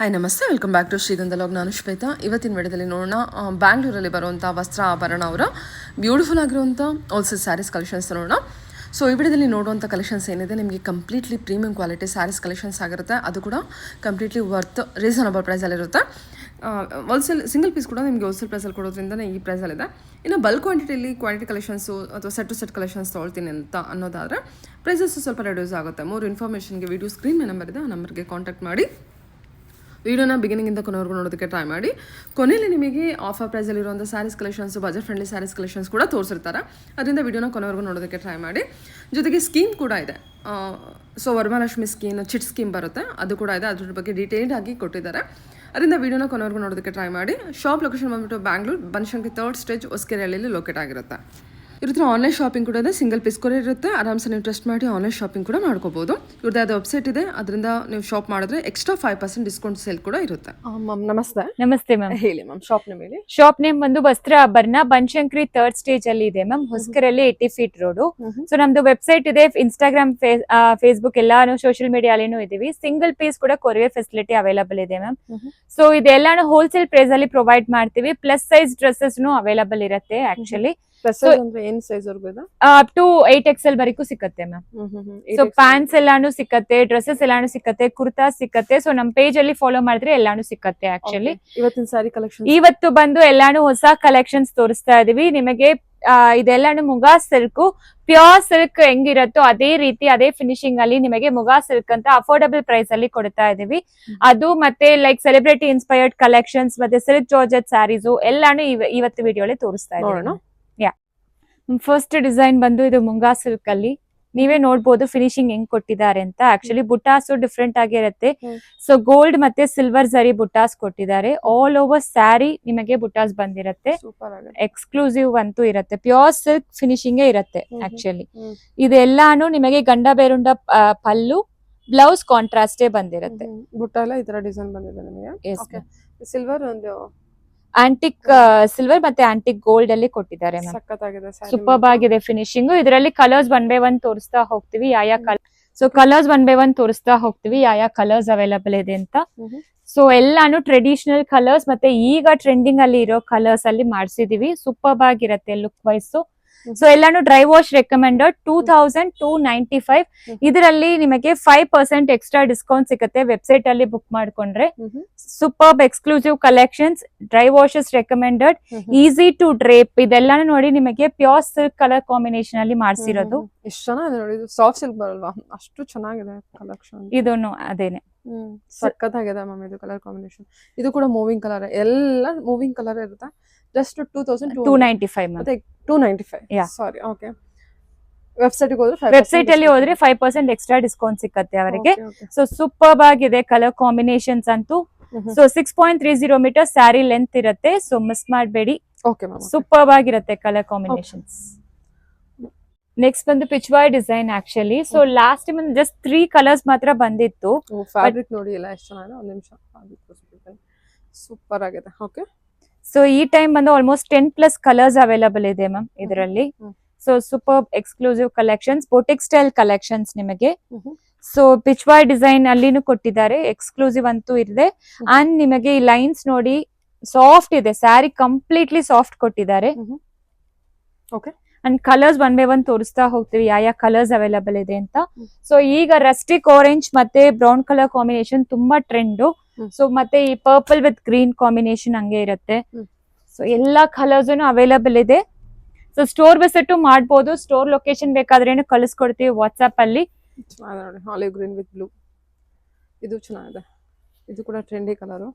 Hi ನಮಸ್ತೆ, welcome back to ಶ್ರೀಗಂಧಲೋಗ್. ನಾನು ಶ್ವೇತಾ. ಇವತ್ತಿನ ವಿಡಿಯೋದಲ್ಲಿ ನೋಡೋಣ ಬ್ಯಾಂಗ್ಳೂರಲ್ಲಿ ಬರುವಂಥ ವಸ್ತ್ರ ಆಭರಣ ಅವರ ಬ್ಯೂಟಿಫುಲ್ ಆಗಿರುವಂಥ ಹೋಲ್ಸೇಲ್ ಸ್ಯಾರೀಸ್ ಕಲೆಕ್ಷನ್ಸ್ ನೋಡೋಣ. ಸೊ ಈ ವಿಡಿಯೋದಲ್ಲಿ ನೋಡುವಂಥ ಕಲೆಕ್ಷನ್ಸ್ ಏನಿದೆ ನಿಮಗೆ completely premium quality saris collections ಆಗಿರುತ್ತೆ. ಅದು ಕೂಡ ಕಂಪ್ಲೀಟ್ಲಿ ವರ್ತ್ ರೀಸನಬಲ್ ಪ್ರೈಸಲ್ಲಿರುತ್ತೆ. ಹೋಲ್ಸೇಲ್ ಸಿಂಗಲ್ ಪೀಸ್ ಕೂಡ ನಿಮಗೆ ಹೋಲ್ಸೇಲ್ ಪ್ರೈಸಲ್ಲಿ ಕೊಡೋದ್ರಿಂದ ಈ ಪ್ರೈಸಲ್ಲಿದೆ. ಇನ್ನು ಬಲ್ಕ್ ಕ್ವಾಂಟಿಟಿ ಕಲೆಕ್ಷನ್ಸು ಅಥವಾ ಸೆಟ್ ಟು ಸೆಟ್ ಕಲೆಕ್ಷನ್ಸ್ ತೊಗೊಳ್ತೀನಿ ಅಂತ ಅನ್ನೋದಾದರೆ ಪ್ರೈಸಸ್ ಸ್ವಲ್ಪ ರೆಡ್ಯೂಸ್ ಆಗುತ್ತೆ. ಮೋರ್ ಇನ್ಫಾರ್ಮೇಷನ್ಗೆ ವಿಡಿಯೋ ಸ್ಕ್ರೀನ್ ಮೇಲೆ ನಂಬರ್ ಇದೆ, ಆ ನಂಬರ್ಗೆ ಕಾಂಟ್ಯಾಕ್ಟ್ ಮಾಡಿ ವಿಡಿಯೋನ ಬಿಗಿನಿಂಗಿಂದ ಕೊನೆವರೆಗೂ ನೋಡೋದಕ್ಕೆ ಟ್ರೈ ಮಾಡಿ. ಕೊನೆಯಲ್ಲಿ ನಿಮಗೆ ಆಫರ್ ಪ್ರೈಸಲ್ಲಿರುವಂಥ saris collections, budget friendly saris collections ಕೂಡ ತೋರಿಸಿರ್ತಾರೆ. ಅದರಿಂದ ವಿಡಿಯೋನ ಕೊನೆವರೆಗೂ ನೋಡೋದಕ್ಕೆ ಟ್ರೈ ಮಾಡಿ. ಜೊತೆಗೆ ಸ್ಕೀಮ್ ಕೂಡ ಇದೆ. So Varamahalakshmi scheme, chit scheme ಬರುತ್ತೆ, ಅದು ಕೂಡ ಇದೆ. ಅದ್ರ ಬಗ್ಗೆ ಡೀಟೇಲ್ಡ್ ಆಗಿ ಕೊಟ್ಟಿದ್ದಾರೆ. ಅದರಿಂದ ವಿಡಿಯೋನ ಕೊನೆವರೆಗೂ ನೋಡೋದಕ್ಕೆ ಟ್ರೈ ಮಾಡಿ. ಶಾಪ್ ಲೊಕೇಶನ್ ಬಂದ್ಬಿಟ್ಟು ಬ್ಯಾಂಗ್ಳೂರ್ ಬನಶಂಕರಿ 3rd ಸ್ಟೇಜ್ ಹೊಸಕೆರೆಹಳ್ಳಿಯಲ್ಲಿ ಲೊಕೇಟ್ ಆಗಿರುತ್ತೆ. ಇವ್ರ ಆನ್ಲೈನ್ ಶಾಪಿಂಗ್ ಕೂಡ ಇದೆ, ಸಿಂಗಲ್ ಪೀಸ್ ಕೂಡ ಇರುತ್ತೆ. ಆರಾಮ್ಸೆ ನೀವು ಟ್ರಸ್ಟ್ ಮಾಡಿ ಆನ್ಲೈನ್ ಶಾಪಿಂಗ್ ಕೂಡ ಮಾಡ್ಕೋಬಹುದು. ಇವ್ರದ್ದು ಅದು ವೆಬ್ಸೈಟ್ ಇದೆ, ಅದರಿಂದ ನೀವು ಶಾಪ್ ಮಾಡಿದ್ರೆ ಎಕ್ಸ್ಟ್ರಾ 5% ಡಿಸ್ಕೌಂಟ್ ಸೇಲ್ ಕೂಡ ಇರುತ್ತೆ. ಮ್ಯಾಮ್ ನಮಸ್ತೆ. ನಮಸ್ತೆ ಮ್ಯಾಮ್. ಹೇಳಿ ಮ್ಯಾಮ್, ಶಾಪ್ ನೇಮ್ ಹೇಳಿ. ಶಾಪ್ ನೇಮ್ ಬಂದು ವಸ್ತ್ರ ಆಭರಣ, ಬನಶಂಕರಿ 3rd ಸ್ಟೇಜ್ ಅಲ್ಲಿ ಇದೆ ma'am, Hosakerehalli 80 feet road. So ನಮ್ದು ವೆಬ್ಸೈಟ್ ಇದೆ, ಇನ್ಸ್ಟಾಗ್ರಾಮ್, ಫೇಸ್ಬುಕ್ ಎಲ್ಲಾನು ಸೋಷಿಯಲ್ ಮೀಡಿಯಾಲೇನು ಇದೀವಿ. ಸಿಂಗಲ್ ಪೀಸ್ ಕೂಡ ಕೊರಿಯರ್ ಫೆಸಿಲಿಟಿ ಅವೈಲಬಲ್ ಇದೆ ಮ್ಯಾಮ್. ಸೊ ಇದೆಲ್ಲಾನು ಹೋಲ್ಸೇಲ್ ಪ್ರೈಸ್ ಅಲ್ಲಿ ಪ್ರೊವೈಡ್ ಮಾಡ್ತೀವಿ. ಪ್ಲಸ್ ಸೈಜ್ ಡ್ರೆಸ್ಸಸ್ ಅವೈಲಬಲ್ ಇರುತ್ತೆ. ಆಕ್ಚುಲಿ ಅಪ್ ಟು 8XL ವರೆಗೂ ಸಿಕ್ಕತ್ತೆ ಮ್ಯಾಮ್. ಸೊ ಪ್ಯಾಂಟ್ಸ್ ಎಲ್ಲಾನು ಸಿಕ್ಕತ್ತೆ, ಡ್ರೆಸ್ಸಸ್ ಎಲ್ಲಾನು ಸಿಕ್ಕತ್ತೆ, ಕುರ್ತಾ ಸಿಕ್ಕತ್ತೆ. ಸೊ ನಮ್ ಪೇಜ್ ಅಲ್ಲಿ ಫಾಲೋ ಮಾಡಿದ್ರೆ ಎಲ್ಲಾನು ಸಿಕ್ಕತ್ತೆ. ಆಕ್ಚುಲಿ ಇವತ್ತಿನ ಸಾರಿ ಕಲೆಕ್ಷನ್ ಇವತ್ತು ಬಂದು ಎಲ್ಲಾನು ಹೊಸ ಕಲೆಕ್ಷನ್ಸ್ ತೋರಿಸ್ತಾ ಇದೀವಿ ನಿಮಗೆ. ಇದೆಲ್ಲಾನು ಮುಗಾ ಸಿಲ್ಕ್, ಪ್ಯೂರ್ ಸಿಲ್ಕ್ ಹೆಂಗಿರತ್ತೋ ಅದೇ ರೀತಿ ಅದೇ ಫಿನಿಶಿಂಗ್ ಅಲ್ಲಿ ನಿಮಗೆ ಮುಗಾ ಸಿಲ್ಕ್ ಅಂತ ಅಫೋರ್ಡಬಲ್ ಪ್ರೈಸ್ ಅಲ್ಲಿ ಕೊಡ್ತಾ ಇದೀವಿ. ಅದು ಮತ್ತೆ ಲೈಕ್ ಸೆಲೆಬ್ರಿಟಿ ಇನ್ಸ್ಪೈರ್ಡ್ ಕಲೆಕ್ಷನ್ಸ್ ಮತ್ತೆ ಸಿಲ್ಕ್ ಜಾರ್ಜೆಟ್ ಸ್ಯಾರೀಸ್ ಎಲ್ಲಾನು ಇವತ್ತು ವಿಡಿಯೋಲಿ ತೋರಿಸ್ತಾ ಇದೀವಿ. ಫಸ್ಟ್ ಡಿಸೈನ್ ಬಂದು ಇದು ಮುಂಗಾ ಸಿಲ್ಕ್ ಅಲ್ಲಿ ನೀವೇ ನೋಡ್ಬೋದು ಫಿನಿಶಿಂಗ್ ಹೆಂಗ್ ಕೊಟ್ಟಿದ್ದಾರೆ ಅಂತ. ಆಕ್ಚುಲಿ ಬುಟಾಸು ಡಿಫ್ರೆಂಟ್ ಆಗಿರುತ್ತೆ. ಸೊ ಗೋಲ್ಡ್ ಮತ್ತೆ ಸಿಲ್ವರ್ ಜರಿ ಬುಟಾಸ್ ಕೊಟ್ಟಿದ್ದಾರೆ. ಆಲ್ ಓವರ್ ಸ್ಯಾರಿ ನಿಮಗೆ ಬುಟಾಸ್ ಬಂದಿರತ್ತೆ. ಎಕ್ಸ್ಕ್ಲೂಸಿವ್ ಅಂತೂ ಇರುತ್ತೆ. ಪ್ಯೂರ್ ಸಿಲ್ಕ್ ಫಿನಿಶಿಂಗ್ ಇರುತ್ತೆ. ಆಕ್ಚುಲಿ ಇದೆಲ್ಲಾನು ನಿಮಗೆ ಗಂಡ ಬೇರುಂಡ ಪಲ್ಲು, ಬ್ಲೌಸ್ ಕಾಂಟ್ರಾಸ್ಟೇ ಬಂದಿರುತ್ತೆ. ಬುಟ್ಟ ಎಲ್ಲ ಈ ತರ ಡಿಸೈನ್ ಬಂದಿದೆ ನಿಮಗೆ. ಸಿಲ್ವರ್ ಒಂದು ಆಂಟಿಕ್ ಸಿಲ್ವರ್ ಮತ್ತೆ ಆಂಟಿಕ್ ಗೋಲ್ಡ್ ಅಲ್ಲಿ ಕೊಟ್ಟಿದ್ದಾರೆ. ಸೂಪರ್ ಆಗಿದೆ ಫಿನಿಶಿಂಗ್. ಇದರಲ್ಲಿ ಕಲರ್ಸ್ 1 by 1 ತೋರಿಸ್ತಾ ಹೋಗ್ತೀವಿ ಯಾವ ಕಲರ್. ಸೊ ಕಲರ್ಸ್ 1 by 1 ತೋರಿಸ್ತಾ ಹೋಗ್ತೀವಿ ಯಾವ ಕಲರ್ಸ್ ಅವೈಲಬಲ್ ಇದೆ ಅಂತ. ಸೊ ಎಲ್ಲಾನು ಟ್ರೆಡಿಷನಲ್ ಕಲರ್ಸ್ ಮತ್ತೆ ಈಗ ಟ್ರೆಂಡಿಂಗ್ ಅಲ್ಲಿ ಇರೋ ಕಲರ್ಸ್ ಅಲ್ಲಿ ಮಾಡಿಸಿದೀವಿ. ಸೂಪರ್ ಆಗಿರತ್ತೆ ಲುಕ್ ವೈಸ್. ಸೊ ಎಲ್ಲಾನು ಡ್ರೈ ವಾಶ್ ರೆಕಮೆಂಡೆಡ್ 2295. ಇದರಲ್ಲಿ ನಿಮಗೆ 5% ಎಕ್ಸ್ಟ್ರಾ ಡಿಸ್ಕೌಂಟ್ ಸಿಗುತ್ತೆ ವೆಬ್ಸೈಟ್ ಅಲ್ಲಿ ಬುಕ್ ಮಾಡ್ಕೊಂಡ್ರೆ. Super exclusive collections, dry washes recommended, easy to drape. ಇದೆಲ್ಲಾನು ನೋಡಿ ನಿಮಗೆ ಪ್ಯೂರ್ ಸಿಲ್ಕ್ ಕಲರ್ ಕಾಂಬಿನೇಷನ್ ಅಲ್ಲಿ ಮಾಡಿಸಿರೋದು. ಎಷ್ಟು ಚೆನ್ನಾಗಿದೆ ನೋಡಿ. ಇದು ಸಾಫ್ಟ್ ಸಿಲ್ಕ್ ಬರಲ್ವಾ, ಅಷ್ಟು ಚೆನ್ನಾಗಿದೆ ಕಲೆಕ್ಷನ್. ಇದನ್ನು ಅದೇನೆ ಸಕ್ಕತ್ತಾಗಿದೆ ಮ್ಯಾಮ್ ಇದು ಕಲರ್ ಕಾಂಬಿನೇಷನ್. ಇದು ಕೂಡ ಮೂವಿಂಗ್ ಕಲರ್, ಎಲ್ಲ ಮೂವಿಂಗ್ ಕಲರ್ ಇರುತ್ತೆ. ಜಸ್ಟ್ 2295 ಮತ್ತೆ 295. ಸಾರಿ, ಓಕೆ. ವೆಬ್ಸೈಟ್ ಅಲ್ಲಿ ಹೋದ್ರೆ 5% ಎಕ್ಸ್ಟ್ರಾ ಡಿಸ್ಕೌಂಟ್ ಸಿಕ್ಕತ್ತೆ ಅವರಿಗೆ. ಸೊ ಸೂಪರ್ ಆಗಿದೆ ಕಲರ್ ಕಾಂಬಿನೇಷನ್ಸ್ ಅಂತೂ. ಸೊ 6.30 ಮೀಟರ್ ಸ್ಯಾರಿ ಲೆಂತ್ ಇರುತ್ತೆ. ಸೊ ಮಿಸ್ ಮಾಡಬೇಡಿ. ಸೂಪರ್ ಆಗಿರುತ್ತೆ ಕಲರ್ ಕಾಂಬಿನೇಷನ್ಸ್. ನೆಕ್ಸ್ಟ್ ಬಂದು pichwai design. Actually so last time just 3 colours ಮಾತ್ರ ಬಂದಿತ್ತು. ಫ್ಯಾಬ್ರಿಕ್ ನೋಡಿ ಎಲ್ಲ ಎಷ್ಟು ಚೆನ್ನಾಗಿದೆ. ಒಂದು ನಿಮಿಷ, ಸೂಪರ್ ಆಗಿದೆ. ಓಕೆ. ಸೊ ಈ ಟೈಮ್ ಬಂದು ಆಲ್ಮೋಸ್ಟ್ 10+ ಕಲರ್ಸ್ ಅವೈಲಬಲ್ ಇದೆ ಮ್ಯಾಮ್ ಇದರಲ್ಲಿ. So super exclusive collections, boutique style collections ನಿಮಗೆ. ಸೊ ಪಿಚ್ವಾಯ್ ಡಿಸೈನ್ ಅಲ್ಲಿನೂ ಕೊಟ್ಟಿದ್ದಾರೆ, ಎಕ್ಸ್ಕ್ಲೂಸಿವ್ ಅಂತೂ ಇದೆ. ಅಂಡ್ ನಿಮಗೆ ಈ ಲೈನ್ಸ್ ನೋಡಿ ಸಾಫ್ಟ್ ಇದೆ, ಸ್ಯಾರಿ ಕಂಪ್ಲೀಟ್ಲಿ ಸಾಫ್ಟ್ ಕೊಟ್ಟಿದ್ದಾರೆ. ಅಂಡ್ ಕಲರ್ಸ್ 1 by 1 ತೋರಿಸ್ತಾ ಹೋಗ್ತೀವಿ ಯಾವ ಕಲರ್ಸ್ ಅವೈಲಬಲ್ ಇದೆ ಅಂತ. ಸೊ ಈಗ ರಸ್ಟಿಕ್ ಆರೆಂಜ್ ಮತ್ತೆ ಬ್ರೌನ್ ಕಲರ್ ಕಾಂಬಿನೇಷನ್ ತುಂಬಾ ಟ್ರೆಂಡ್. ಸೊ ಮತ್ತೆ ಈ ಪರ್ಪಲ್ ವಿತ್ ಗ್ರೀನ್ ಕಾಂಬಿನೇಷನ್ ಹಂಗೆ ಇರುತ್ತೆ. ಸೊ ಎಲ್ಲಾ ಕಲರ್ಸ್ ಅವೈಲಬಲ್ ಇದೆ. ಸೊ ಸ್ಟೋರ್ ವಿಸಿಟ್ ಮಾಡಬಹುದು. ಸ್ಟೋರ್ ಲೊಕೇಶನ್ ಬೇಕಾದ್ರೇನು ಕಳಿಸ್ಕೊಡ್ತೀವಿ ವಾಟ್ಸ್ಆಪ್ ಅಲ್ಲಿ. ಆಲಿವ್ ಗ್ರೀನ್ ವಿತ್ ಬ್ಲೂ, ಇದು ಚೆನ್ನಾಗಿದೆ. ಇದು ಕೂಡ ಟ್ರೆಂಡಿ ಕಲರ್.